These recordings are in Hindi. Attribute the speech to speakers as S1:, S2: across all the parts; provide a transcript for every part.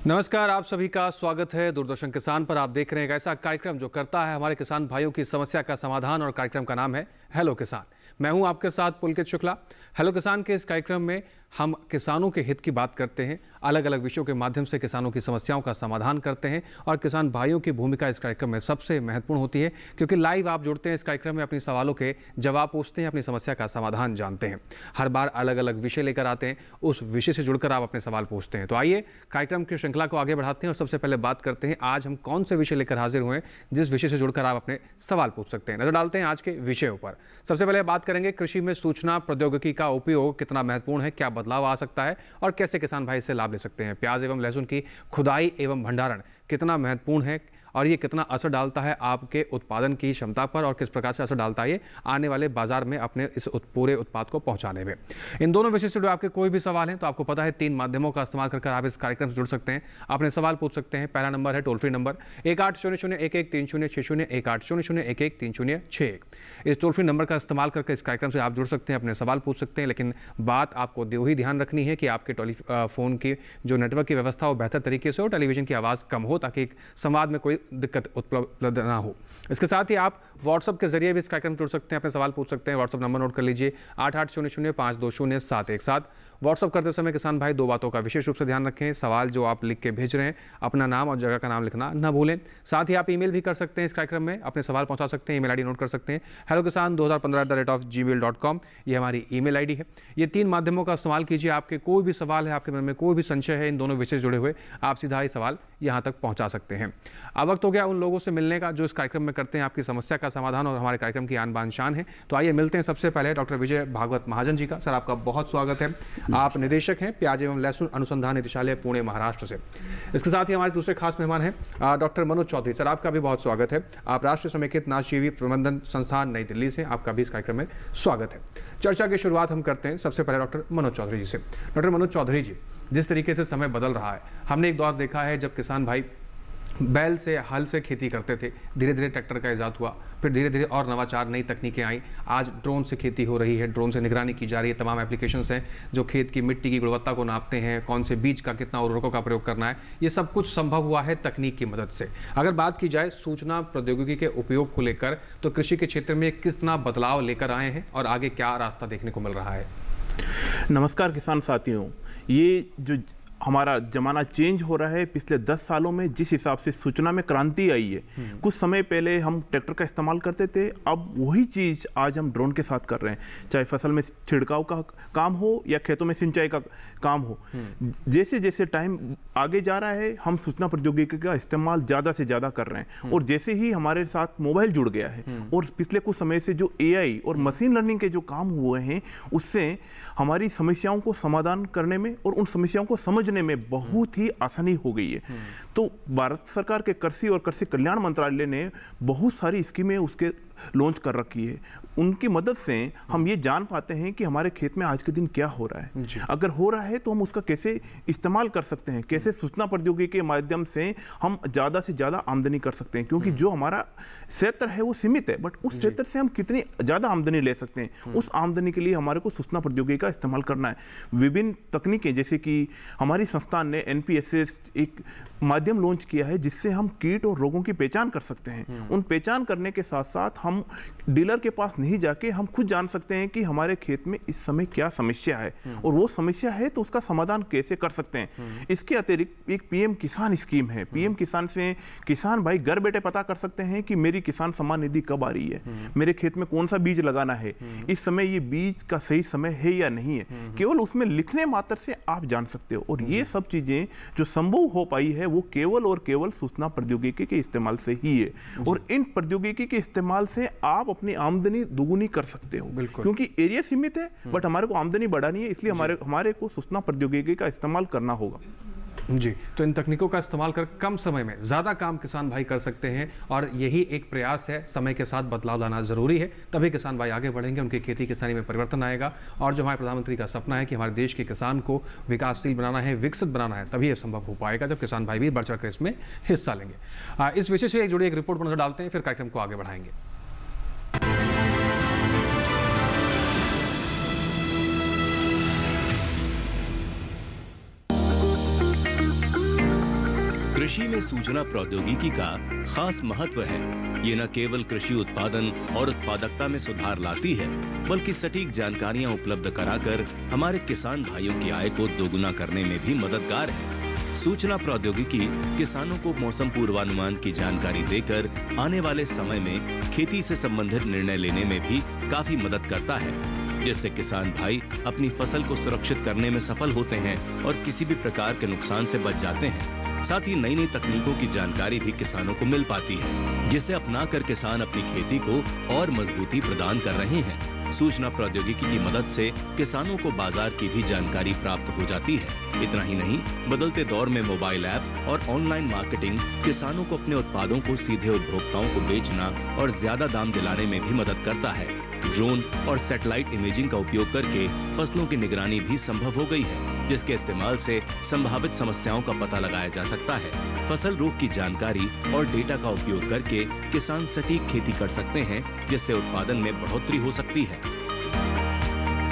S1: नमस्कार, आप सभी का स्वागत है। दूरदर्शन किसान पर आप देख रहे हैं एक ऐसा कार्यक्रम जो करता है हमारे किसान भाइयों की समस्या का समाधान, और कार्यक्रम का नाम है हेलो किसान। मैं हूं आपके साथ पुलकित शुक्ला। हेलो किसान के इस कार्यक्रम में हम किसानों के हित की बात करते हैं, अलग अलग विषयों के माध्यम से किसानों की समस्याओं का समाधान करते हैं, और किसान भाइयों की भूमिका इस कार्यक्रम में सबसे महत्वपूर्ण होती है, क्योंकि लाइव आप जुड़ते हैं इस कार्यक्रम में, अपने सवालों के जवाब पूछते हैं, अपनी समस्या का समाधान जानते हैं। हर बार अलग अलग विषय लेकर आते हैं, उस विषय से जुड़कर आप अपने सवाल पूछते हैं। तो आइए कार्यक्रम की श्रृंखला को आगे बढ़ाते हैं और सबसे पहले बात करते हैं आज हम कौन से विषय लेकर हाजिर हुए हैं जिस विषय से जुड़कर आप अपने सवाल पूछ सकते हैं। नजर डालते हैं आज के विषयों पर। सबसे पहले बात करेंगे कृषि में सूचना प्रौद्योगिकी का उपयोग कितना महत्वपूर्ण है, क्या बदलाव आ सकता है और कैसे किसान भाई इससे लाभ ले सकते हैं। प्याज एवं लहसुन की खुदाई एवं भंडारण कितना महत्वपूर्ण है और ये कितना असर डालता है आपके उत्पादन की क्षमता पर, और किस प्रकार से असर डालता है ये आने वाले बाजार में अपने इस पूरे उत्पाद को पहुंचाने में। इन दोनों विषय से जुड़े आपके कोई भी सवाल हैं तो आपको पता है 3 माध्यमों का इस्तेमाल कर आप इस कार्यक्रम से जुड़ सकते हैं, अपने सवाल पूछ सकते हैं। पहला नंबर है टोल फ्री नंबर 1800113060, 1800113061। इस टोल फ्री नंबर का इस्तेमाल करके इस कार्यक्रम से आप जुड़ सकते हैं, अपने सवाल पूछ सकते हैं। लेकिन बात आपको ही ध्यान रखनी है कि आपके टेलीफोन की जो नेटवर्क की व्यवस्था हो बेहतर तरीके से हो, टेलीविजन की आवाज़ कम हो, ताकि संवाद में कोई दिक्कत उपलब्ध ना हो। इसके साथ ही आप व्हाट्सएप के जरिए भी इस कार्यक्रम में जुड़ सकते हैं, अपने सवाल पूछ सकते हैं। व्हाट्सएप नंबर नोट कर लीजिए 8800520717। व्हाट्सएप करते समय किसान भाई 2 बातों का विशेष रूप से ध्यान रखें। सवाल जो आप लिख के भेज रहे हैं, अपना नाम और जगह का नाम लिखना ना भूलें। साथ ही आप ईमेल भी कर सकते हैं, इस कार्यक्रम में अपने सवाल पहुंचा सकते हैं। ईमेल आईडी नोट कर सकते हैं hellokisan2015@gmail.com, ये हमारी ईमेल आईडी है। ये 3 माध्यमों का इस्तेमाल कीजिए। आपके कोई भी सवाल है, आपके मन में कोई भी संशय है इन दोनों विषय से जुड़े हुए, आप सीधा ही सवाल यहाँ तक पहुँचा सकते हैं। अब वक्त हो गया उन लोगों से मिलने का जो इस कार्यक्रम में करते हैं आपकी समस्या का समाधान और हमारे कार्यक्रम की आन बान शान है। तो आइए मिलते हैं सबसे पहले डॉक्टर विजय भागवत महाजन जी का। सर, आपका बहुत स्वागत है। आप निदेशक हैं प्याज एवं लहसुन अनुसंधान निदेशालय पुणे, महाराष्ट्र से। इसके साथ ही हमारे दूसरे खास मेहमान हैं डॉक्टर मनोज चौधरी। सर, आपका भी बहुत स्वागत है। आप राष्ट्रीय समेकित नाशजीवी प्रबंधन संस्थान नई दिल्ली से, आपका भी इस कार्यक्रम में स्वागत है। चर्चा की शुरुआत हम करते हैं सबसे पहले डॉक्टर मनोज चौधरी जी से। डॉक्टर मनोज चौधरी जी, जिस तरीके से समय बदल रहा है, हमने एक दौर देखा है जब किसान भाई बैल से, हल से खेती करते थे, धीरे धीरे ट्रैक्टर का इजाद हुआ, फिर धीरे धीरे और नवाचार, नई तकनीकें आई। आज ड्रोन से खेती हो रही है, ड्रोन से निगरानी की जा रही है। तमाम एप्लीकेशंस हैं जो खेत की मिट्टी की गुणवत्ता को नापते हैं, कौन से बीज का कितना उर्वरकों का प्रयोग करना है। ये सब कुछ संभव हुआ है तकनीक की मदद से। अगर बात की जाए सूचना प्रौद्योगिकी के उपयोग को लेकर, तो कृषि के क्षेत्र में कितना बदलाव लेकर आए हैं और आगे क्या रास्ता देखने को मिल रहा है?
S2: नमस्कार किसान साथियों, ये जो हमारा जमाना चेंज हो रहा है पिछले 10 सालों में, जिस हिसाब से सूचना में क्रांति आई है। कुछ समय पहले हम ट्रैक्टर का इस्तेमाल करते थे, अब वही चीज़ आज हम ड्रोन के साथ कर रहे हैं। चाहे फसल में छिड़काव का काम हो या खेतों में सिंचाई का काम हो। जैसे जैसे टाइम आगे जा रहा है, हम सूचना प्रौद्योगिकी का इस्तेमाल ज़्यादा से ज़्यादा कर रहे हैं। और जैसे ही हमारे साथ मोबाइल जुड़ गया है और पिछले कुछ समय से जो AI और मशीन लर्निंग के जो काम हुए हैं, उससे हमारी समस्याओं को समाधान करने में और उन समस्याओं को समझने में बहुत ही आसानी हो गई है। तो भारत सरकार के कृषि और कृषि कल्याण मंत्रालय ने बहुत सारी स्कीमें उसके लॉन्च कर रखी है। उनकी मदद से हम ये जान पाते हैं कि हमारे खेत में आज के दिन क्या हो रहा है। अगर हो रहा है तो हम उसका कैसे इस्तेमाल कर सकते हैं, कैसे सूचना प्रौद्योगिकी के माध्यम से हम ज़्यादा से ज़्यादा आमदनी कर सकते हैं। क्योंकि जो हमारा क्षेत्र है वो सीमित है, बट उस क्षेत्र से हम कितनी ज़्यादा आमदनी ले सकते हैं, उस आमदनी के लिए हमारे को सूचना प्रौद्योगिकी का इस्तेमाल करना है। विभिन्न तकनीकें, जैसे कि हमारी संस्थान ने NPSS एक माध्यम लॉन्च किया है जिससे हम कीट और रोगों की पहचान कर सकते हैं। उन पहचान करने के साथ साथ हम डीलर के पास नहीं जाके हम खुद जान सकते हैं कि हमारे खेत में इस समय क्या समस्या है, और वो समस्या है तो उसका समाधान कैसे कर सकते हैं। इसके अतिरिक्त एक PM किसान स्कीम है। PM किसान से किसान भाई घर बैठे पता कर सकते हैं कि मेरी किसान सम्मान निधि कब आ रही है, मेरे खेत में कौन सा बीज लगाना है, इस समय ये बीज का सही समय है या नहीं है। केवल उसमें लिखने मात्र से आप जान सकते हो। और ये सब चीजें जो संभव हो पाई है वो केवल और केवल सूचना प्रौद्योगिकी के इस्तेमाल से ही है। और इन प्रौद्योगिकी के इस्तेमाल से आप अपनी आमदनी दुगुनी कर सकते हो, क्योंकि एरिया सीमित है बट हमारे को आमदनी बढ़ानी है, इसलिए हमारे को सूचना प्रौद्योगिकी का इस्तेमाल करना होगा।
S1: जी, तो इन तकनीकों का इस्तेमाल कर कम समय में ज़्यादा काम किसान भाई कर सकते हैं, और यही एक प्रयास है। समय के साथ बदलाव लाना जरूरी है, तभी किसान भाई आगे बढ़ेंगे, उनकी खेती किसानी में परिवर्तन आएगा। और जो हमारे प्रधानमंत्री का सपना है कि हमारे देश के किसान को विकासशील बनाना है, विकसित बनाना है, तभी ये संभव हो पाएगा जब किसान भाई भी बढ़ चढ़ कर इसमें हिस्सा लेंगे। इस विषय से जुड़ी एक रिपोर्ट पर नजर डालते हैं, फिर कार्यक्रम को आगे बढ़ाएंगे।
S3: कृषि में सूचना प्रौद्योगिकी का खास महत्व है। ये न केवल कृषि उत्पादन और उत्पादकता में सुधार लाती है, बल्कि सटीक जानकारियां उपलब्ध कराकर हमारे किसान भाइयों की आय को दोगुना करने में भी मददगार है। सूचना प्रौद्योगिकी किसानों को मौसम पूर्वानुमान की जानकारी देकर आने वाले समय में खेती से संबंधित निर्णय लेने में भी काफी मदद करता है, जिससे किसान भाई अपनी फसल को सुरक्षित करने में सफल होते हैं और किसी भी प्रकार के नुकसान से बच जाते हैं। साथ ही नई नई तकनीकों की जानकारी भी किसानों को मिल पाती है, जिसे अपनाकर किसान अपनी खेती को और मजबूती प्रदान कर रहे हैं। सूचना प्रौद्योगिकी की मदद से किसानों को बाजार की भी जानकारी प्राप्त हो जाती है। इतना ही नहीं, बदलते दौर में मोबाइल ऐप और ऑनलाइन मार्केटिंग किसानों को अपने उत्पादों को सीधे उपभोक्ताओं को बेचना और ज्यादा दाम दिलाने में भी मदद करता है। ड्रोन और सैटेलाइट इमेजिंग का उपयोग करके फसलों की निगरानी भी संभव हो गई है, जिसके इस्तेमाल से संभावित समस्याओं का पता लगाया जा सकता है। फसल रोग की जानकारी और डेटा का उपयोग करके किसान सटीक खेती कर सकते हैं, जिससे उत्पादन में बढ़ोतरी हो सकती है।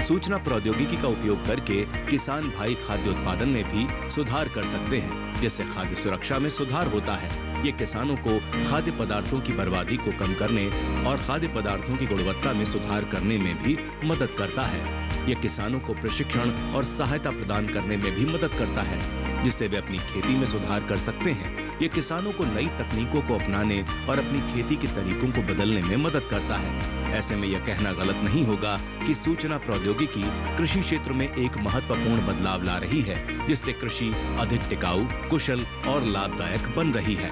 S3: सूचना प्रौद्योगिकी का उपयोग करके किसान भाई खाद्य उत्पादन में भी सुधार कर सकते हैं, जिससे खाद्य सुरक्षा में सुधार होता है। ये किसानों को खाद्य पदार्थों की बर्बादी को कम करने और खाद्य पदार्थों की गुणवत्ता में सुधार करने में भी मदद करता है। ये किसानों को प्रशिक्षण और सहायता प्रदान करने में भी मदद करता है, जिससे वे अपनी खेती में सुधार कर सकते हैं। ये किसानों को नई तकनीकों को अपनाने और अपनी खेती के तरीकों को बदलने में मदद करता है। ऐसे में यह कहना गलत नहीं होगा कि सूचना प्रौद्योगिकी कृषि क्षेत्र में एक महत्वपूर्ण बदलाव ला रही है, जिससे कृषि अधिक टिकाऊ, कुशल और लाभदायक बन रही है।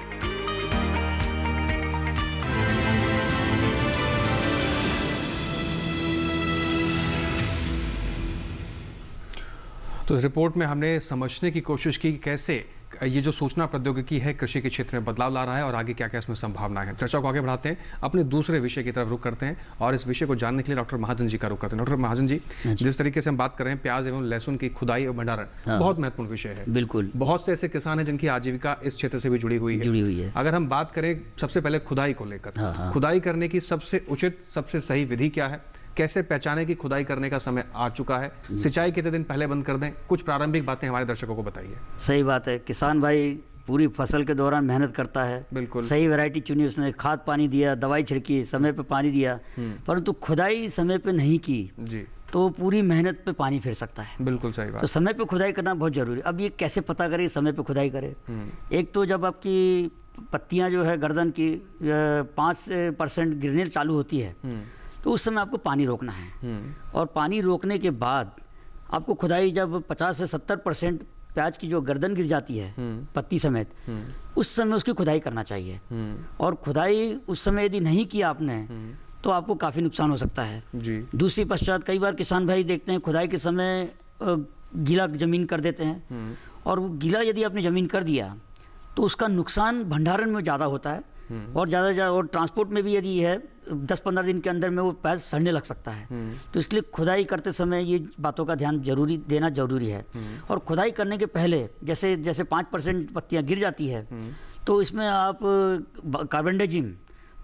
S1: तो इस रिपोर्ट में हमने समझने की कोशिश की कि कैसे ये जो सूचना प्रौद्योगिकी है कृषि के क्षेत्र में बदलाव ला रहा है और आगे क्या क्या इसमें संभावना है। चर्चा को आगे बढ़ाते हैं, अपने दूसरे विषय की तरफ रुख करते हैं और इस विषय को जानने के लिए डॉक्टर महाजन जी का रुख करते हैं। डॉक्टर महाजन जी, जिस तरीके से हम बात कर रहे हैं प्याज एवं लहसुन की खुदाई और भंडारण बहुत महत्वपूर्ण विषय है।
S4: बिल्कुल,
S1: बहुत से ऐसे किसान हैं जिनकी आजीविका इस क्षेत्र से भी जुड़ी हुई है। अगर हम बात करें सबसे पहले खुदाई को लेकर, खुदाई करने की सबसे उचित, सबसे सही विधि क्या है? कैसे पहचाने कि खुदाई करने का समय आ चुका है? सिंचाई कितने दिन पहले बंद कर दें? कुछ प्रारंभिक बातें हमारे दर्शकों को बताइए।
S4: सही बात है, किसान भाई पूरी फसल के दौरान मेहनत करता है,
S1: बिल्कुल
S4: सही वैरायटी चुनी, उसने खाद पानी दिया, दवाई छिड़की, समय पे पानी दिया, परंतु खुदाई समय पे नहीं की
S1: जी
S4: तो पूरी मेहनत पे पानी फिर सकता है।
S1: बिल्कुल सही बात।
S4: तो समय पे खुदाई करना बहुत जरूरी है। अब ये कैसे पता करें समय पे खुदाई करे? एक तो जब आपकी पत्तियां जो है गर्दन की 5% गिरने चालू होती है तो उस समय आपको पानी रोकना है, और पानी रोकने के बाद आपको खुदाई जब 50 से 70% प्याज की जो गर्दन गिर जाती है पत्ती समेत, उस समय उसकी खुदाई करना चाहिए। और खुदाई उस समय यदि नहीं किया आपने तो आपको काफ़ी नुकसान हो सकता है
S1: जी।
S4: दूसरी पश्चात कई बार किसान भाई देखते हैं खुदाई के समय गीला ज़मीन कर देते हैं, और वो गीला यदि आपने ज़मीन कर दिया तो उसका नुकसान भंडारण में ज़्यादा होता है, और ज़्यादा और ट्रांसपोर्ट में भी यदि है 10-15 दिन के अंदर में वो प्याज सड़ने लग सकता है। तो इसलिए खुदाई करते समय ये बातों का ध्यान देना जरूरी है। और खुदाई करने के पहले जैसे 5% पत्तियां गिर जाती है तो इसमें आप कार्बेंडाजिम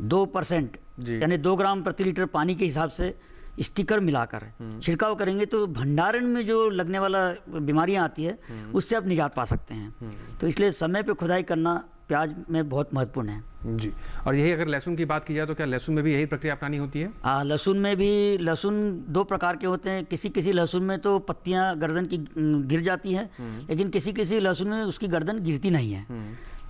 S4: 2% यानी 2 ग्राम प्रति लीटर पानी के हिसाब से स्टिकर मिलाकर छिड़काव करेंगे तो भंडारण में जो लगने वाला बीमारियां आती है उससे आप निजात पा सकते हैं। तो इसलिए समय पे खुदाई करना प्याज में बहुत महत्वपूर्ण है
S1: जी। और यही अगर लहसुन की बात की जाए तो क्या लहसुन में भी यही प्रक्रिया अपनानी होती है?
S4: लहसुन में भी, लहसुन 2 प्रकार के होते हैं। किसी लहसुन में तो पत्तियां गर्दन की गिर जाती हैं, लेकिन किसी लहसुन में उसकी गर्दन गिरती नहीं है।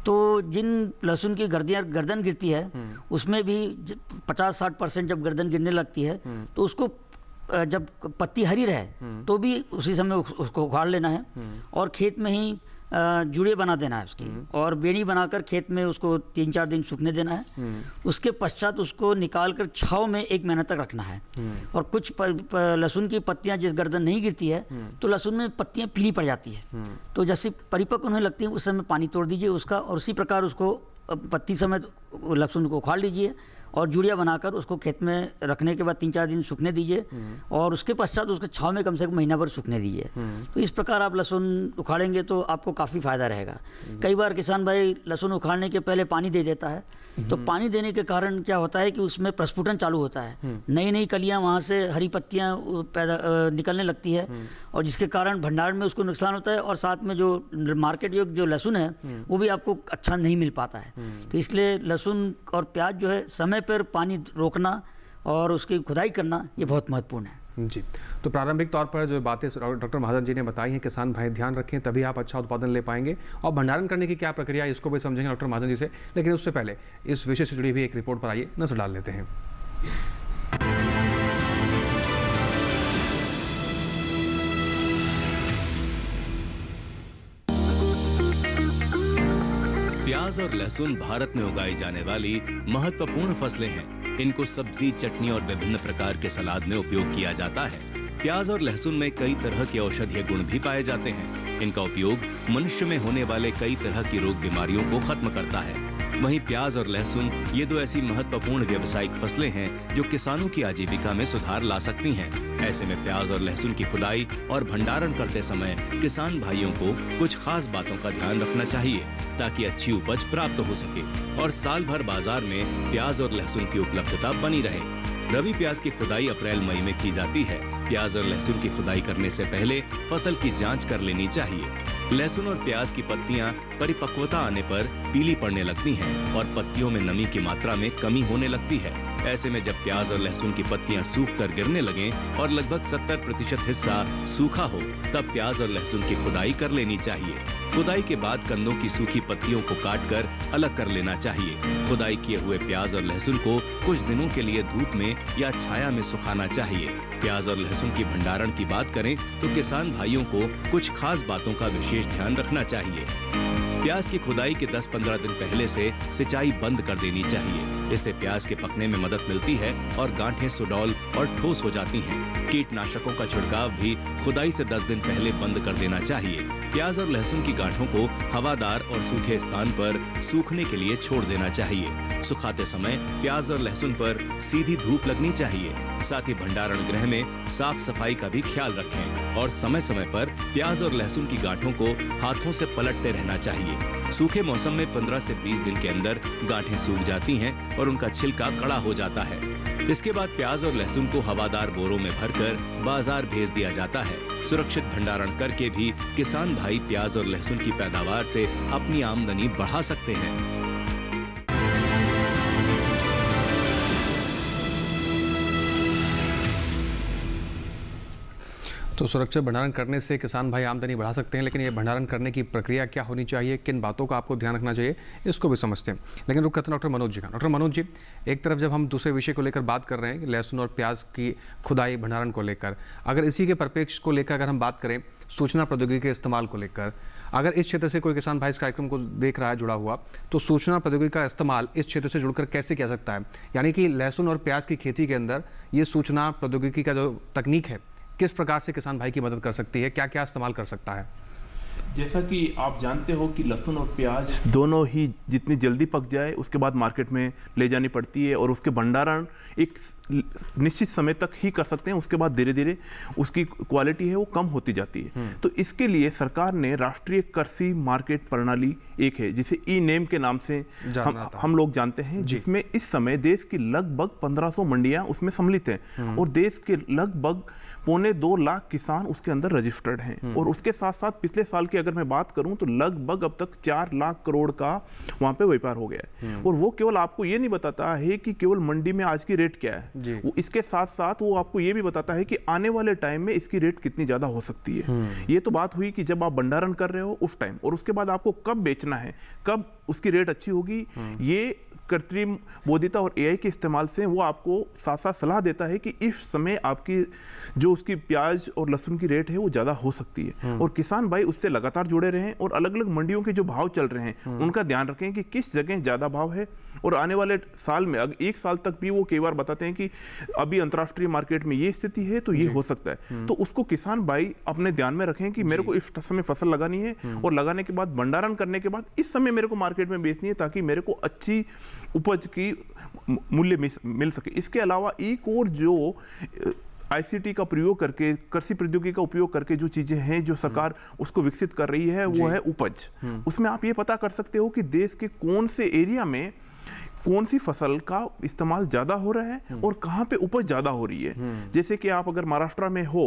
S4: तो जिन लहसुन की गर्दन गिरती है उसमें भी 50-60% जब गर्दन गिरने लगती है तो उसको जब पत्ती हरी रहे तो भी उसी समय उसको उखाड़ लेना है, और खेत में ही जुड़े बना देना है उसकी, और बेड़ी बनाकर खेत में उसको 3-4 दिन सूखने देना है। उसके पश्चात उसको निकाल कर छाँव में 1 महीना तक रखना है। और कुछ लहसुन की पत्तियां जिस गर्दन नहीं गिरती है तो लहसुन में पत्तियां पीली पड़ जाती है, तो जब से परिपक्व होने लगती है उस समय पानी तोड़ दीजिए उसका, और उसी प्रकार उसको पत्ती समेत लहसुन को उखाड़ लीजिए और जूड़िया बनाकर उसको खेत में रखने के बाद 3-4 दिन सूखने दीजिए और उसके पश्चात उसके छाँव में कम से कम महीना भर सूखने दीजिए। तो इस प्रकार आप लहसुन उखाड़ेंगे तो आपको काफ़ी फ़ायदा रहेगा। कई बार किसान भाई लहसुन उखाड़ने के पहले पानी दे देता है, तो पानी देने के कारण क्या होता है कि उसमें प्रस्फुटन चालू होता है, नई नई कलियां वहाँ से हरी पत्तियां पैदा निकलने लगती है और जिसके कारण भंडारण में उसको नुकसान होता है और साथ में जो मार्केट योग्य जो लहसुन है वो भी आपको अच्छा नहीं मिल पाता है। तो इसलिए लहसुन और प्याज जो है समय पर पानी रोकना और उसकी खुदाई करना ये बहुत महत्वपूर्ण है।
S1: जी, तो प्रारंभिक तौर पर जो बातें डॉक्टर महाजन जी ने बताई हैं, किसान भाई ध्यान रखें, तभी आप अच्छा उत्पादन ले पाएंगे। और भंडारण करने की क्या प्रक्रिया है इसको भी समझेंगे डॉक्टर महाजन जी से, लेकिन उससे पहले इस विषय से जुड़ी हुई एक रिपोर्ट पर आइए नजर डाल लेते हैं।
S3: प्याज और लहसुन भारत में उगाई जाने वाली महत्वपूर्ण फसलें हैं। इनको सब्जी, चटनी और विभिन्न प्रकार के सलाद में उपयोग किया जाता है। प्याज और लहसुन में कई तरह के औषधीय गुण भी पाए जाते हैं। इनका उपयोग मनुष्य में होने वाले कई तरह की रोग बीमारियों को खत्म करता है। वहीं प्याज और लहसुन ये दो ऐसी महत्वपूर्ण व्यावसायिक फसलें हैं जो किसानों की आजीविका में सुधार ला सकती हैं। ऐसे में प्याज और लहसुन की खुदाई और भंडारण करते समय किसान भाइयों को कुछ खास बातों का ध्यान रखना चाहिए ताकि अच्छी उपज प्राप्त हो सके और साल भर बाजार में प्याज और लहसुन की उपलब्धता बनी रहे। रबी प्याज की खुदाई अप्रैल-मई में की जाती है। प्याज और लहसुन की खुदाई करने से पहले फसल की जांच कर लेनी चाहिए। लहसुन और प्याज की पत्तियां परिपक्वता आने पर पीली पड़ने लगती हैं और पत्तियों में नमी की मात्रा में कमी होने लगती है। ऐसे में जब प्याज और लहसुन की पत्तियां सूख कर गिरने लगें और लगभग 70% हिस्सा सूखा हो, तब प्याज और लहसुन की खुदाई कर लेनी चाहिए। खुदाई के बाद कंदों की सूखी पत्तियों को काटकर अलग कर लेना चाहिए। खुदाई किए हुए प्याज और लहसुन को कुछ दिनों के लिए धूप में या छाया में सुखाना चाहिए। प्याज और लहसुन की भंडारण की बात करें तो किसान भाइयों को कुछ खास बातों का विशेष ध्यान रखना चाहिए। प्याज की खुदाई के 10-15 दिन पहले से सिंचाई बंद कर देनी चाहिए। इससे प्याज के पकने में मदद मिलती है और गांठें सुडौल और ठोस हो जाती हैं। कीटनाशकों का छिड़काव भी खुदाई से 10 दिन पहले बंद कर देना चाहिए। प्याज और लहसुन की गांठों को हवादार और सूखे स्थान पर सूखने के लिए छोड़ देना चाहिए। सुखाते समय प्याज और लहसुन पर सीधी धूप लगनी चाहिए। साथ ही भंडारण गृह में साफ सफाई का भी ख्याल रखें और समय समय पर प्याज और लहसुन की गांठों को हाथों से पलटते रहना चाहिए। सूखे मौसम में 15 से 20 दिन के अंदर गांठें सूख जाती हैं और उनका छिलका कड़ा हो जाता है। इसके बाद प्याज और लहसुन को हवादार बोरों में भरकर बाजार भेज दिया जाता है। सुरक्षित भंडारण करके भी किसान भाई प्याज और लहसुन की पैदावार से अपनी आमदनी बढ़ा सकते हैं।
S1: तो सुरक्षित भंडारण करने से किसान भाई आमदनी बढ़ा सकते हैं, लेकिन ये भंडारण करने की प्रक्रिया क्या होनी चाहिए, किन बातों का आपको ध्यान रखना चाहिए, इसको भी समझते हैं। लेकिन रुक करते हैं डॉक्टर मनोज जी का। डॉक्टर मनोज जी, एक तरफ जब हम दूसरे विषय को लेकर बात कर रहे हैं, लहसुन और प्याज की खुदाई भंडारण को लेकर, अगर इसी के परिप्रेक्ष्य को लेकर अगर हम बात करें सूचना प्रौद्योगिकी के इस्तेमाल को लेकर, अगर इस क्षेत्र से कोई किसान भाई इस कार्यक्रम को देख रहा है जुड़ा हुआ, तो सूचना प्रौद्योगिकी का इस्तेमाल इस क्षेत्र से जुड़कर कैसे किया सकता है? यानी कि लहसुन और प्याज की खेती के अंदर ये सूचना प्रौद्योगिकी का जो तकनीक है, किस प्रकार से किसान भाई की मदद कर सकती है, क्या क्या इस्तेमाल कर सकता है?
S2: जैसा कि आप जानते हो कि लहसुन और प्याज दोनों ही जितनी जल्दी पक जाए उसके बाद मार्केट में ले जानी पड़ती है और उसके भंडारण एक निश्चित समय तक ही कर सकते हैं। उसके बाद धीरे धीरे उसकी क्वालिटी है वो कम होती जाती है। तो इसके लिए सरकार ने राष्ट्रीय कृषि मार्केट प्रणाली एक है जिसे ई नेम के नाम से हम लोग जानते हैं, जिसमें इस समय देश की लगभग 1500 मंडियां उसमें सम्मिलित हैं और देश के लगभग 1.25 लाख किसान उसके अंदर रजिस्टर्ड हैं। और उसके साथ साथ पिछले साल की अगर मैं बात करूं तो लगभग अब तक 4 लाख करोड़ का वहां पे व्यापार हो गया है। और वो केवल आपको ये नहीं बताता है कि केवल मंडी में आज की रेट क्या है, वो इसके साथ साथ वो आपको ये भी बताता है कि आने वाले टाइम में इसकी रेट कितनी ज्यादा हो सकती है। ये तो बात हुई कि जब आप भंडारण कर रहे हो उस टाइम, और उसके बाद आपको कब बेचना है, कब उसकी रेट अच्छी होगी, ये कृत्रिम बोधिता और एआई के इस्तेमाल से वो आपको साथ साथ सलाह देता है कि इस समय आपकी जो उसकी प्याज और लहसुन की रेट है वो ज़्यादा हो सकती है। और किसान भाई उससे लगातार जुड़े रहें और अलग अलग मंडियों के जो भाव चल रहे हैं उनका ध्यान रखें कि किस जगह ज़्यादा भाव है। और आने वाले साल में अगर 1 साल तक भी वो कई बार बताते हैं कि अभी अंतर्राष्ट्रीय मार्केट में ये स्थिति है तो ये हो सकता है, तो उसको किसान भाई अपने ध्यान में रखें कि मेरे को इस समय फसल लगानी है और लगाने के बाद भंडारण करने के बाद इस समय मेरे को मार्केट में बेचनी है ताकि मेरे को अच्छी उपज की मूल्य मिल सके। इसके अलावा एक और जो आईसीटी का प्रयोग करके, कृषि प्रौद्योगिकी का उपयोग करके जो चीजें हैं जो सरकार उसको विकसित कर रही है वो है उपज। उसमें आप ये पता कर सकते हो कि देश के कौन से एरिया में कौन सी फसल का इस्तेमाल ज्यादा हो रहा है और कहाँ पे उपज ज्यादा हो रही है। जैसे कि आप अगर महाराष्ट्र में हो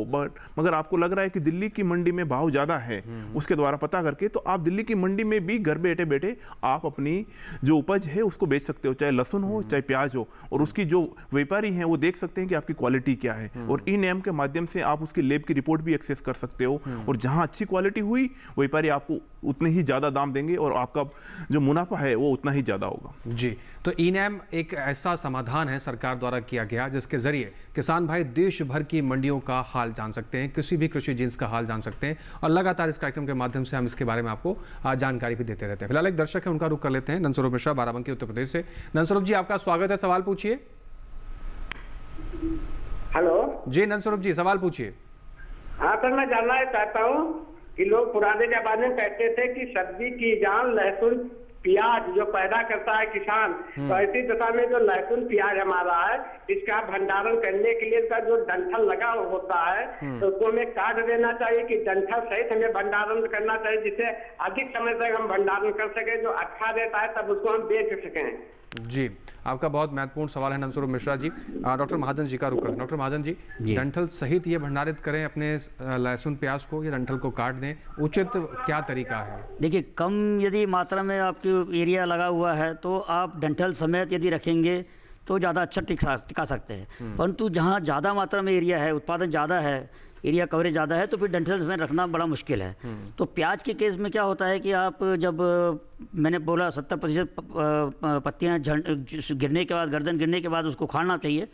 S2: मगर आपको लग रहा है कि दिल्ली की मंडी में भाव ज्यादा है, उसके द्वारा पता करके तो आप दिल्ली की मंडी में भी घर बैठे बैठे आप अपनी जो उपज है उसको बेच सकते हो, चाहे लहसुन हो चाहे प्याज हो, और उसकी जो व्यापारी हैं वो देख सकते हैं कि आपकी क्वालिटी क्या है, और ई नैम के माध्यम से आप उसकी लेब की रिपोर्ट भी एक्सेस कर सकते हो, और जहां अच्छी क्वालिटी हुई व्यापारी आपको उतने ही ज्यादा दाम देंगे और आपका जो मुनाफा है वो उतना ही ज्यादा होगा।
S1: जी, तो ई नैम एक ऐसा समाधान है सरकार द्वारा किया गया जिसके जरिए किसान भाई देश भर की मंडियों का हाल जान सकते हैं, किसी भी कृषि जिन्स का हाल जान सकते हैं, और लगातार इस कार्यक्रम के माध्यम से हम इसके बारे में आपको जानकारी भी देते रहते हैं। फिलहाल एक दर्शक है, उनका रुख कर लेते हैं। नंदस्वरूप मिश्रा, बाराबंकी, उत्तर प्रदेश से। नंदस्वरूप जी, आपका स्वागत है, सवाल पूछिए।
S5: हेलो
S1: जी नंदस्वरूप जी, सवाल पूछिए।
S5: हाँ सर, मैं जानना चाहता हूँ कि लोग पुराने जमाने में कहते थे कि सब्जी की जान लहसुन प्याज जो पैदा करता है किसान, तो ऐसी दशा में जो लहसुन प्याज हमारा है इसका भंडारण करने के लिए इसका जो डंठल लगा होता है तो उसको हमें काट देना चाहिए कि डंठल सहित हमें भंडारण करना चाहिए, जिससे अधिक समय तक हम भंडारण कर सके, जो अच्छा रहता है तब उसको हम बेच सकें।
S1: जी, आपका बहुत महत्वपूर्ण सवाल है नंदस्वरूप मिश्रा जी। डॉक्टर महाजन जी का रुख करते हैं। डॉक्टर महाजन जी, डंठल सहित ये भंडारित करें अपने लहसुन प्याज को या डंठल को काट दें, उचित क्या तरीका है?
S4: देखिए, कम यदि मात्रा में आपके एरिया लगा हुआ है तो आप डंठल समेत यदि रखेंगे तो ज़्यादा अच्छा टिका सकते हैं, परंतु जहाँ ज़्यादा मात्रा में एरिया है, उत्पादन ज़्यादा है, एरिया कवरेज ज़्यादा है, तो फिर डंठल में रखना बड़ा मुश्किल है। तो प्याज के केस में क्या होता है कि आप जब मैंने बोला 70% पत्तियां गिरने के बाद, गर्दन गिरने के बाद उसको उखाड़ना चाहिए।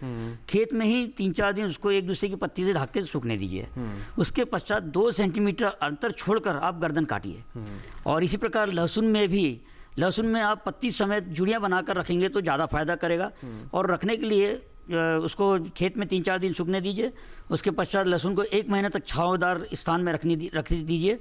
S4: खेत में ही 3-4 दिन उसको एक दूसरे की पत्ती से ढक के सूखने दीजिए। उसके पश्चात 2 सेंटीमीटर अंतर छोड़कर आप गर्दन काटिए। और इसी प्रकार लहसुन में भी, लहसुन में आप पत्ती समेत जुड़ियाँ बनाकर रखेंगे तो ज़्यादा फायदा करेगा। और रखने के लिए उसको खेत में 3-4 दिन सूखने दीजिए। उसके पश्चात लहसुन को 1 महीने तक छांवदार स्थान में रख दीजिए।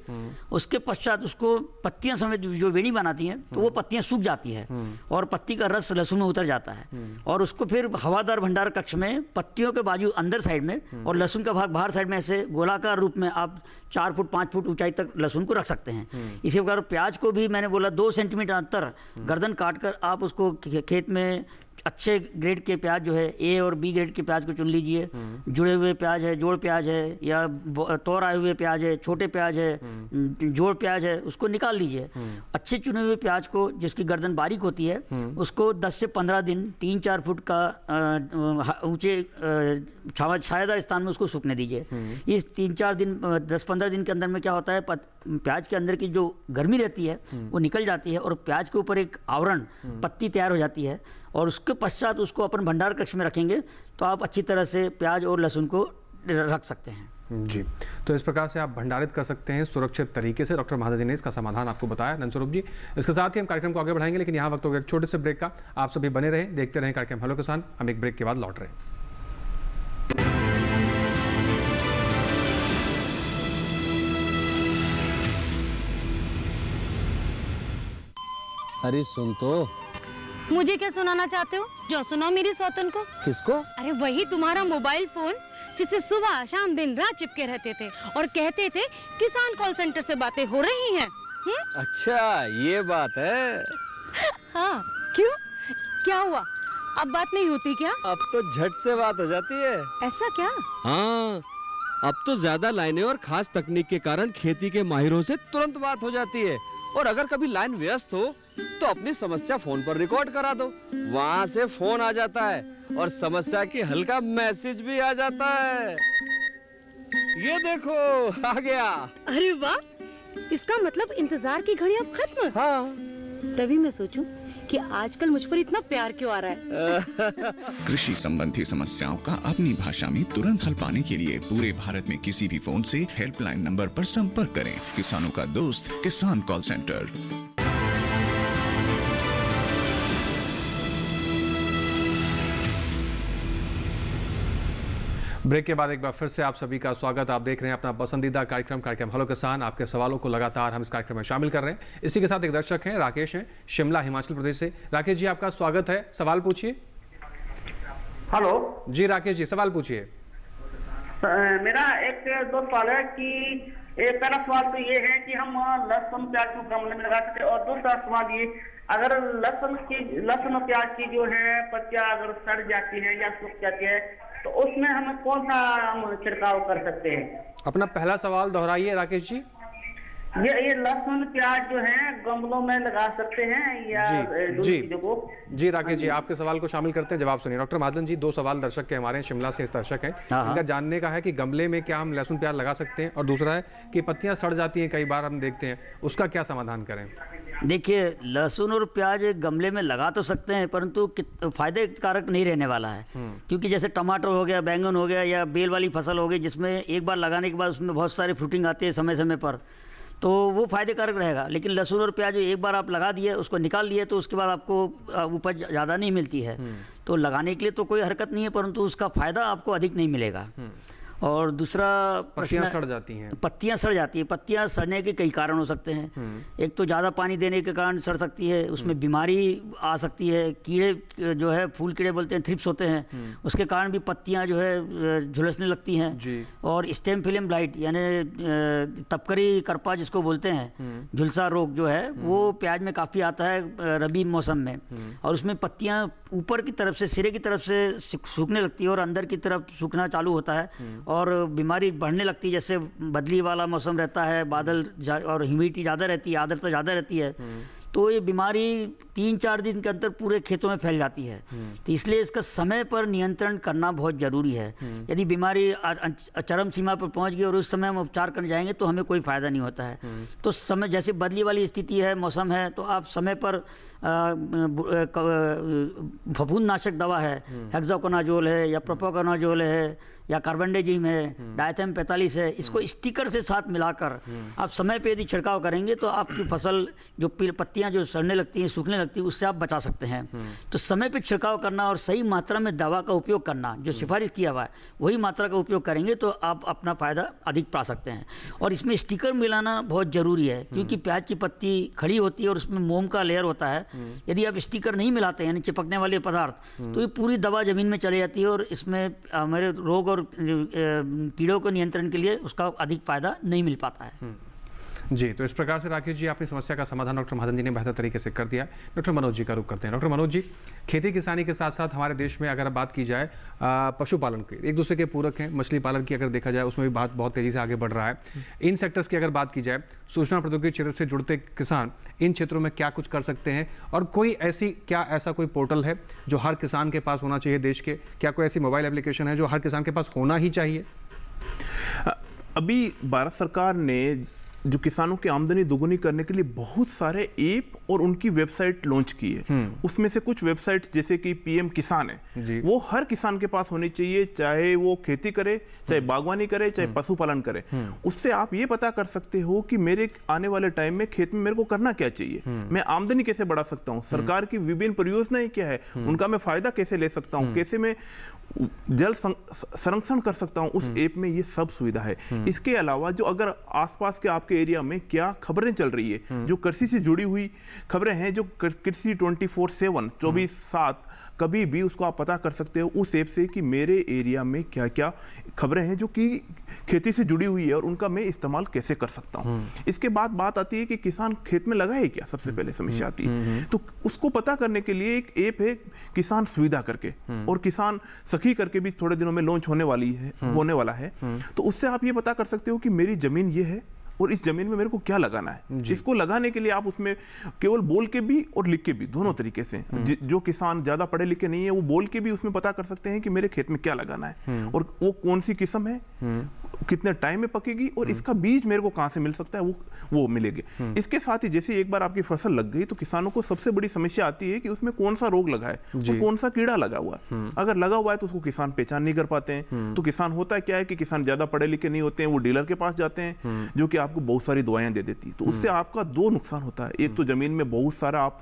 S4: उसके पश्चात उसको पत्तियां समेत जो वेणी बनाती हैं तो वो पत्तियां सूख जाती है और पत्ती का रस लहसुन में उतर जाता है, और उसको फिर हवादार भंडार कक्ष में पत्तियों के बाजू अंदर साइड में और लहसुन का भाग बाहर साइड में ऐसे गोलाकार रूप में आप 4 फुट 5 फुट ऊंचाई तक लहसुन को रख सकते हैं। इसी प्रकार प्याज को भी मैंने बोला 2 सेंटीमीटर अंतर गर्दन काट कर आप उसको खेत में अच्छे ग्रेड के प्याज जो है ए और बी ग्रेड के प्याज को चुन लीजिए। जुड़े हुए प्याज है, जोड़ प्याज है, या तौर आए हुए प्याज है, छोटे प्याज है, जोड़ प्याज है, उसको निकाल लीजिए। अच्छे चुने हुए प्याज को जिसकी गर्दन बारीक होती है उसको 10 से 15 दिन 3-4 फुट का ऊंचे छायादार स्थान में उसको सूखने दीजिए। इस 3-4 दिन 10-15 दिन के अंदर में क्या होता है, प्याज के अंदर की जो गर्मी रहती है वो निकल जाती है और प्याज के ऊपर एक आवरण पत्ती तैयार हो जाती है, और उसके पश्चात उसको अपन भंडार कक्ष में रखेंगे तो आप अच्छी तरह से प्याज और लहसुन को रख सकते हैं।
S1: जी, तो इस प्रकार से आप भंडारित कर सकते हैं सुरक्षित तरीके से। डॉक्टर महाजन जी ने इसका समाधान आपको बताया। नंदस्वरूप जी, इसके साथ ही हम कार्यक्रम को आगे बढ़ाएंगे, लेकिन यहाँ वक्त हो गया एक छोटे से ब्रेक का। आप सभी बने रहें, देखते रहें कार्यक्रम हेलो किसान। हम एक ब्रेक के बाद लौट रहे हैं।
S6: अरे सुन तो।
S7: मुझे क्या सुनाना चाहते हो? जो सुनाओ मेरी सौतन को।
S6: किसको?
S7: अरे वही तुम्हारा मोबाइल फोन जिससे सुबह शाम दिन रात चिपके रहते थे और कहते थे किसान कॉल सेंटर से बातें हो रही हैं।
S6: अच्छा ये बात है।
S7: हाँ, क्यों, क्या हुआ? अब बात नहीं होती क्या?
S6: अब तो झट से बात हो जाती है।
S7: ऐसा क्या?
S8: हाँ, अब तो ज्यादा लाइनें और खास तकनीक के कारण खेती के माहिरों से
S6: तुरंत बात हो जाती है, और अगर कभी लाइन व्यस्त हो तो अपनी समस्या फोन पर रिकॉर्ड करा दो, वहाँ से फोन आ जाता है और समस्या की हल का मैसेज भी आ जाता है। ये देखो आ गया।
S7: अरे वाह, इसका मतलब इंतजार की घड़ी अब खत्म।
S6: हाँ।
S7: तभी मैं सोचूं कि आजकल मुझ पर इतना प्यार क्यों आ रहा है।
S9: कृषि संबंधी समस्याओं का अपनी भाषा में तुरंत हल पाने के लिए पूरे भारत में किसी भी फोन से हेल्पलाइन नंबर पर संपर्क करें। किसानों का दोस्त किसान कॉल सेंटर।
S1: ब्रेक के बाद एक बार फिर से आप सभी का स्वागत। आप देख रहे हैं अपना पसंदीदा कार्यक्रम हेलो किसान। आपके सवालों को लगातार हम इस कार्यक्रम में शामिल कर रहे हैं। इसी के साथ एक दर्शक हैं, राकेश हैं, शिमला हिमाचल प्रदेश से। राकेश जी, आपका स्वागत है, सवाल पूछिए।
S5: हेलो
S1: जी राकेश जी, सवाल पूछिए।
S5: मेरा एक दो सवाल है कि पहला सवाल तो ये है कि हम लहसुन प्याज को गमले में लगा सकते हैं, और दूसरा सवाल ये, अगर लहसुन और प्याज की जो है पत्तियां अगर सड़ जाती है या सूख जाती है तो उसमें हम कौन सा हम छिड़काव कर सकते हैं?
S1: अपना पहला सवाल दोहराइए राकेश जी।
S5: ये लहसुन प्याज जो है गमलों में लगा सकते हैं या
S1: जी
S5: चीजों को?
S1: जी राकेश जी, आपके सवाल को शामिल करते हैं, जवाब सुनिए। डॉक्टर महाजन जी, 2 सवाल दर्शक के हमारे शिमला से इस दर्शक हैं, इनका जानने का है कि गमले में क्या हम लहसुन प्याज लगा सकते हैं, और दूसरा है कि पत्तियां सड़ जाती हैं कई बार हम देखते हैं, उसका क्या समाधान करें?
S4: देखिए, लहसुन और प्याज गमले में लगा तो सकते हैं, परंतु फायदे कारक नहीं रहने वाला है। क्योंकि जैसे टमाटर हो गया, बैंगन हो गया, या बेल वाली फसल हो गई, जिसमें एक बार लगाने के बाद उसमें बहुत सारी फ्रूटिंग आती है समय समय पर, तो वो फायदे कारक रहेगा। लेकिन लहसुन और प्याज एक बार आप लगा दिए, उसको निकाल लिए, तो उसके बाद आपको उपज ज़्यादा नहीं मिलती है। तो लगाने के लिए तो कोई हरकत नहीं है, परंतु उसका फ़ायदा आपको अधिक नहीं मिलेगा। और दूसरा
S1: पत्तियां सड़ जाती हैं।
S4: पत्तियां सड़ जाती है। पत्तियां सड़ने के कई कारण हो सकते हैं। एक तो ज़्यादा पानी देने के कारण सड़ सकती है, उसमें बीमारी आ सकती है, कीड़े जो है फूल कीड़े बोलते हैं, थ्रिप्स होते हैं, उसके कारण भी पत्तियां जो है झुलसने लगती हैं। और स्टेम फिल्म ब्लाइट यानी तपकरी करपा जिसको बोलते हैं, झुलसा रोग जो है वो प्याज में काफ़ी आता है रबी मौसम में, और उसमें पत्तियां ऊपर की तरफ से, सिरे की तरफ से सूखने लगती है और अंदर की तरफ सूखना चालू होता है, और बीमारी बढ़ने लगती है। जैसे बदली वाला मौसम रहता है, बादल और ह्यूमिडिटी ज़्यादा रहती है, आर्द्रता ज़्यादा रहती है, तो ये बीमारी 3-4 दिन के अंदर पूरे खेतों में फैल जाती है। तो इसलिए इसका समय पर नियंत्रण करना बहुत ज़रूरी है। यदि बीमारी चरम सीमा पर पहुंच गई और उस समय हम उपचार करने जाएंगे तो हमें कोई फ़ायदा नहीं होता है। तो समय, जैसे बदली वाली स्थिति है, मौसम है, तो आप समय पर फफूंदनाशक दवा है, हेक्साकोनाजोल है या प्रोपोकोनाजोल है या कार्बेंडाजिम है, डायथेम 45 है, इसको स्टिकर से साथ मिलाकर आप समय पे यदि छिड़काव करेंगे तो आपकी फसल जो पत्तियां जो सड़ने लगती हैं, सूखने लगती हैं, उससे आप बचा सकते हैं। तो समय पे छिड़काव करना और सही मात्रा में दवा का उपयोग करना, जो सिफारिश किया हुआ है वही मात्रा का उपयोग करेंगे तो आप अपना फ़ायदा अधिक पा सकते हैं। और इसमें स्टिकर मिलाना बहुत ज़रूरी है, क्योंकि प्याज की पत्ती खड़ी होती है और उसमें मोम का लेयर होता है। यदि आप स्टिकर नहीं मिलाते यानी चिपकने वाले पदार्थ, तो ये पूरी दवा ज़मीन में चली जाती है और इसमें हमारे रोग और कीड़ों को नियंत्रण के लिए उसका अधिक फायदा नहीं मिल पाता है।
S1: जी, तो इस प्रकार से राकेश जी अपनी समस्या का समाधान डॉक्टर महाजन जी ने बेहतर तरीके से कर दिया है। डॉक्टर मनोज जी का रुख करते हैं। डॉक्टर मनोज जी, खेती किसानी के साथ साथ हमारे देश में अगर बात की जाए पशुपालन के, एक दूसरे के पूरक हैं। मछली पालन की अगर देखा जाए उसमें भी बात बहुत तेज़ी से आगे बढ़ रहा है। इन सेक्टर्स की अगर बात की जाए, सूचना प्रौद्योगिकी क्षेत्र से जुड़ते किसान इन क्षेत्रों में क्या कुछ कर सकते हैं, और कोई ऐसा कोई पोर्टल है जो हर किसान के पास होना चाहिए देश के? क्या कोई ऐसी मोबाइल एप्लीकेशन है जो हर किसान के पास होना ही चाहिए?
S2: अभी भारत सरकार ने जो किसानों की आमदनी दोगुनी करने के लिए बहुत सारे ऐप और उनकी वेबसाइट लॉन्च की है। उसमें से कुछ वेबसाइट्स जैसे कि पीएम किसान है, वो हर किसान के पास होनी चाहिए, चाहे वो खेती करे, चाहे बागवानी करे, चाहे पशुपालन करे। उससे आप ये पता कर सकते हो कि मेरे आने वाले टाइम में खेत में मेरे को करना क्या चाहिए, मैं आमदनी कैसे बढ़ा सकता हूँ, सरकार की विभिन्न परियोजनाएं क्या है, उनका मैं फायदा कैसे ले सकता हूँ, कैसे मैं जल संरक्षण कर सकता हूं। उस ऐप में ये सब सुविधा है। इसके अलावा जो अगर आसपास के आपके एरिया में क्या खबरें चल रही है, जो कृषि से जुड़ी हुई खबरें हैं, जो कृषि 24/7 24/7 कभी भी उसको आप पता कर सकते हो उस ऐप से कि मेरे एरिया में क्या क्या खबरें हैं जो कि खेती से जुड़ी हुई है और उनका मैं इस्तेमाल कैसे कर सकता हूं। इसके बाद बात आती है कि किसान खेत में लगाए क्या, सबसे पहले समस्या आती है। तो उसको पता करने के लिए एक ऐप है किसान सुविधा करके, और किसान सखी करके भी थोड़े दिनों में लॉन्च होने वाला है। तो उससे आप ये पता कर सकते हो कि मेरी जमीन ये है और इस जमीन में मेरे को क्या लगाना है। इसको लगाने के लिए आप उसमें केवल बोल के भी और लिख के भी, दोनों तरीके से, जो किसान ज्यादा पढ़े लिखे नहीं है वो बोल के भी उसमें पता कर सकते हैं कि मेरे खेत में क्या लगाना है और वो कौन सी किस्म है, कितने टाइम में पकेगी और इसका बीज मेरे को कहां से मिल सकता है, वो मिलेगी। इसके साथ ही जैसे एक बार आपकी फसल लग गई तो किसानों को सबसे बड़ी समस्या आती है कि उसमें कौन सा रोग लगा है और कौन सा कीड़ा लगा हुआ है। अगर लगा हुआ है तो उसको किसान पहचान नहीं कर पाते हैं। तो किसान होता क्या है कि किसान ज्यादा पढ़े लिखे नहीं होते हैं, वो डीलर के पास जाते हैं जो कि आपको बहुत सारी दवाएं दे देती। तो उससे आपका 2 नुकसान होता है। एक तो जमीन में बहुत सारा आप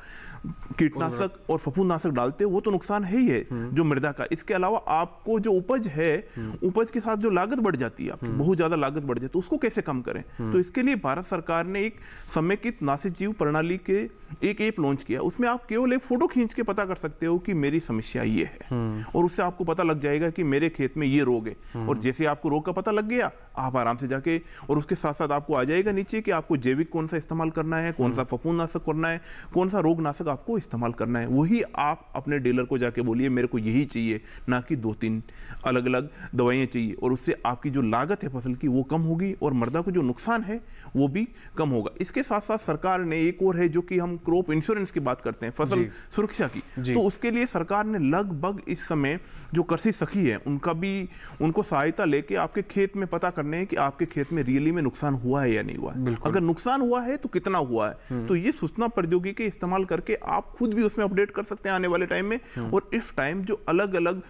S2: कीटनाशक और फफूंदनाशक डालते हो, वो तो नुकसान है ही है जो मृदा का। इसके अलावा आपको जो उपज है, उपज के साथ जो लागत बढ़ जाती है बहुत ज़्यादा लागत बढ़ जाए, तो उसको कैसे कम करें। तो इसके लिए भारत सरकार ने एक समेकित नासिक प्रणाली के एक ऐप लॉन्च किया। उसमें आप केवल एक फोटो खींच के पता कर सकते हो कि मेरी समस्या ये है, और उससे आपको पता लग जाएगा कि मेरे खेत में ये रोग है। और जैसे आपको रोग का पता लग गया, आप आराम से जाके, और उसके साथ साथ आपको आ जाएगा नीचे कि आपको जैविक कौन सा इस्तेमाल करना है, कौन सा फफूंदनाशक करना है, कौन सा रोगनाशक आपको इस्तेमाल करना है। वही आप अपने डीलर को जाके बोलिए मेरे को यही चाहिए, ना कि 2-3 अलग अलग दवाइयाँ चाहिए। और उससे आपकी जो लागत है फसल की वो कम होगी, और मृदा को जो नुकसान है वो भी कम होगा। इसके साथ साथ सरकार ने एक और है, जो कि हम क्रॉप इंश्योरेंस की बात करते हैं, फसल सुरक्षा की, तो उसके लिए सरकार ने लगभग इस समय जो कृषि सखी है उनको सहायता लेके आपके खेत में पता करने हैं कि आपके खेत में रियली में नुकसान हुआ है या नहीं हुआ है। अगर नुकसान हुआ है तो कितना हुआ है। तो ये सूचना प्रौद्योगिकी इस्तेमाल करके आप खुद भी उसमें अपडेट कर सकते हैं आने वाले टाइम में। और इस टाइम जो अलग अलग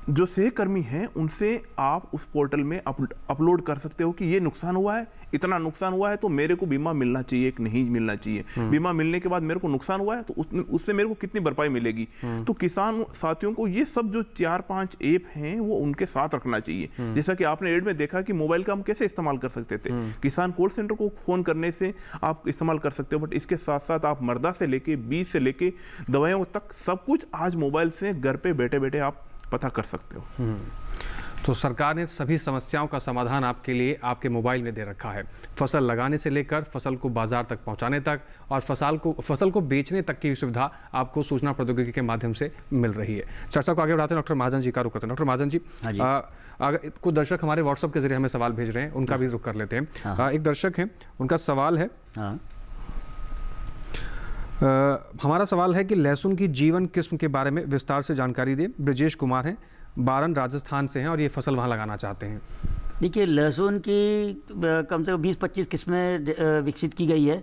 S2: जो सहकर्मी हैं उनसे आप उस पोर्टल में अपलोड कर सकते हो कि ये नुकसान हुआ है, इतना नुकसान हुआ है, तो मेरे को बीमा मिलना चाहिए कि नहीं मिलना चाहिए। बीमा मिलने के बाद मेरे को नुकसान हुआ है तो उससे मेरे को कितनी भरपाई मिलेगी। तो किसान साथियों को ये सब जो 4-5 ऐप हैं वो उनके साथ रखना चाहिए। जैसा कि आपने एड में देखा कि मोबाइल का हम कैसे इस्तेमाल कर सकते थे, किसान कॉल सेंटर को फोन करने से आप इस्तेमाल कर सकते हो, बट इसके साथ साथ आप मृदा से लेके बीज से लेके दवाइयों तक सब कुछ आज मोबाइल से घर पे बैठे बैठे आप पता कर सकते हो।
S1: तो सरकार ने सभी समस्याओं का समाधान आपके लिए आपके मोबाइल में दे रखा है, फसल लगाने से लेकर फसल को बाजार तक पहुंचाने तक, और फसल को बेचने तक की सुविधा आपको सूचना प्रौद्योगिकी के माध्यम से मिल रही है। चर्चा को आगे बढ़ाते हैं, डॉक्टर महाजन जी का रुख करते हैं। डॉक्टर महाजन जी, अगर कुछ दर्शक हमारे व्हाट्सएप के जरिए हमें सवाल भेज रहे हैं, उनका भी रुख कर लेते हैं। एक दर्शक है, उनका सवाल है, हमारा सवाल है कि लहसुन की जीवन किस्म के बारे में विस्तार से जानकारी दें। ब्रजेश कुमार हैं, बारन राजस्थान से हैं, और ये फसल वहाँ लगाना चाहते हैं।
S4: देखिए, लहसुन की कम से कम 20-25 किस्में विकसित की गई है,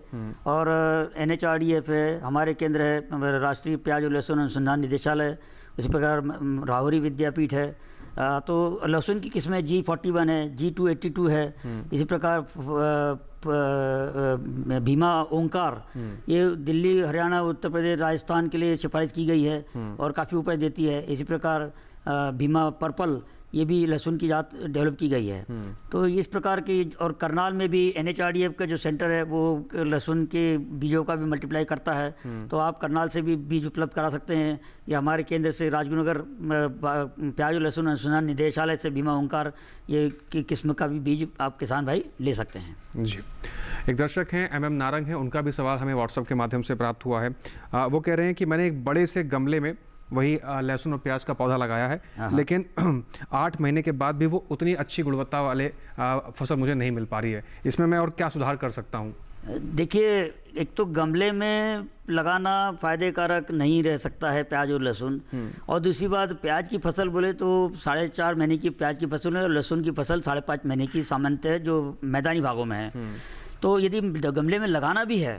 S4: और NHRDF है, हमारे केंद्र है राष्ट्रीय प्याज और लहसुन अनुसंधान निदेशालय, इसी प्रकार राहुरी विद्यापीठ है। तो लहसुन की किस्में G41 है, G282 है, इसी प्रकार भीमा ओंकार, ये दिल्ली, हरियाणा, उत्तर प्रदेश, राजस्थान के लिए सिफारिश की गई है और काफ़ी उपज देती है। इसी प्रकार भीमा पर्पल, ये भी लहसुन की जात डेवलप की गई है। तो इस प्रकार की, और करनाल में भी NHRDF का जो सेंटर है वो लहसुन के बीजों का भी मल्टीप्लाई करता है, तो आप करनाल से भी बीज उपलब्ध करा सकते हैं, या हमारे केंद्र से राजगुरुनगर प्याज और लहसुन अनुसंधान निदेशालय से भीमा ओंकार ये की किस्म का भी बीज आप किसान भाई ले सकते हैं।
S1: जी, एक दर्शक हैं MM नारंग हैं, उनका भी सवाल हमें व्हाट्सएप के माध्यम से प्राप्त हुआ है। वो कह रहे हैं कि मैंने एक बड़े से गमले में वही लहसुन और प्याज का पौधा लगाया है, लेकिन 8 महीने के बाद भी वो उतनी अच्छी गुणवत्ता वाले फसल मुझे नहीं मिल पा रही है। इसमें मैं और क्या सुधार कर सकता हूँ?
S4: देखिए, एक तो गमले में लगाना फायदे कारक नहीं रह सकता है प्याज और लहसुन, और दूसरी बात, प्याज की फसल बोले तो 4.5 महीने की प्याज की फसल है, और लहसुन की फसल 5.5 महीने की सामान्यतः है जो मैदानी भागों में है। तो यदि गमले में लगाना भी है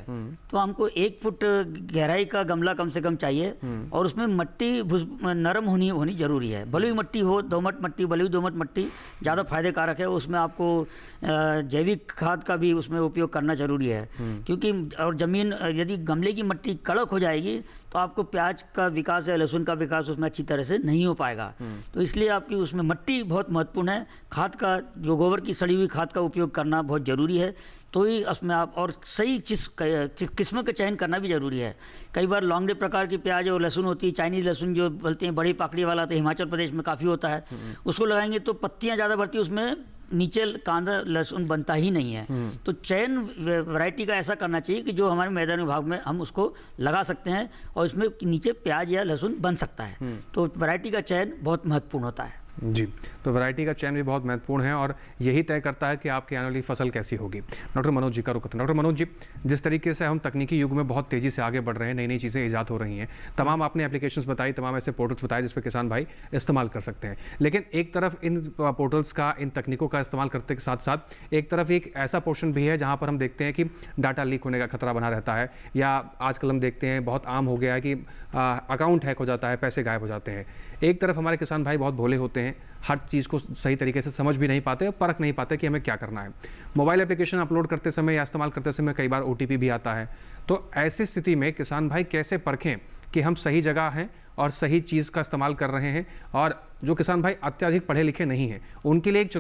S4: तो हमको 1 फुट गहराई का गमला कम से कम चाहिए, और उसमें मट्टी नरम होनी जरूरी है। बलुई मट्टी हो, दोमट मट्टी, बलुई दोमट मट्टी ज़्यादा फायदे कारक है। उसमें आपको जैविक खाद का भी उसमें उपयोग करना जरूरी है, क्योंकि और ज़मीन यदि गमले की मट्टी कड़क हो जाएगी तो आपको प्याज का विकास या लहसुन का विकास उसमें अच्छी तरह से नहीं हो पाएगा। तो इसलिए आपकी उसमें मट्टी बहुत महत्वपूर्ण है। खाद का, जो गोबर की सड़ी हुई खाद का उपयोग करना बहुत ज़रूरी है, तो ही उसमें आप, और सही किस्म का चयन करना भी ज़रूरी है। कई बार लॉन्गडे प्रकार की प्याज और लहसुन होती है, चाइनीज़ लहसुन जो बोलते हैं, बड़ी पाकड़ी वाला, तो हिमाचल प्रदेश में काफ़ी होता है, उसको लगाएंगे तो पत्तियाँ ज़्यादा बढ़ती है, उसमें नीचे कांदा लहसुन बनता ही नहीं है। तो चयन वैरायटी का ऐसा करना चाहिए कि जो हमारे मैदानी भाग में हम उसको लगा सकते हैं, और इसमें नीचे प्याज या लहसुन बन सकता है। तो वैरायटी का चयन बहुत महत्वपूर्ण होता है।
S1: जी, तो वैरायटी का चयन भी बहुत महत्वपूर्ण है, और यही तय करता है कि आपकी आने वाली फसल कैसी होगी। डॉक्टर मनोज जी का रुख करते हैं। डॉक्टर मनोज जी, जिस तरीके से हम तकनीकी युग में बहुत तेज़ी से आगे बढ़ रहे हैं, नई नई चीज़ें ईजाद हो रही हैं, तमाम आपने एप्लीकेशंस बताई, तमाम ऐसे पोर्टल्स बताए जिस पर किसान भाई इस्तेमाल कर सकते हैं, लेकिन एक तरफ इन पोर्टल्स का, इन तकनीकों का इस्तेमाल करते के साथ साथ एक तरफ एक ऐसा पोर्शन भी है जहाँ पर हम देखते हैं कि डाटा लीक होने का खतरा बना रहता है, या आजकल हम देखते हैं बहुत आम हो गया है कि अकाउंट हैक हो जाता है, पैसे गायब हो जाते हैं। एक तरफ हमारे किसान भाई बहुत भोले होते हैं, हर चीज़ को सही तरीके से समझ भी नहीं पाते, परख नहीं पाते कि हमें क्या करना है। मोबाइल एप्लीकेशन अपलोड करते समय या इस्तेमाल करते समय कई बार OTP भी आता है। तो ऐसी स्थिति में किसान भाई कैसे परखें कि हम सही जगह हैं और सही चीज़ का इस्तेमाल कर रहे हैं, और जो किसान भाई अत्यधिक पढ़े लिखे नहीं हैं उनके लिए एक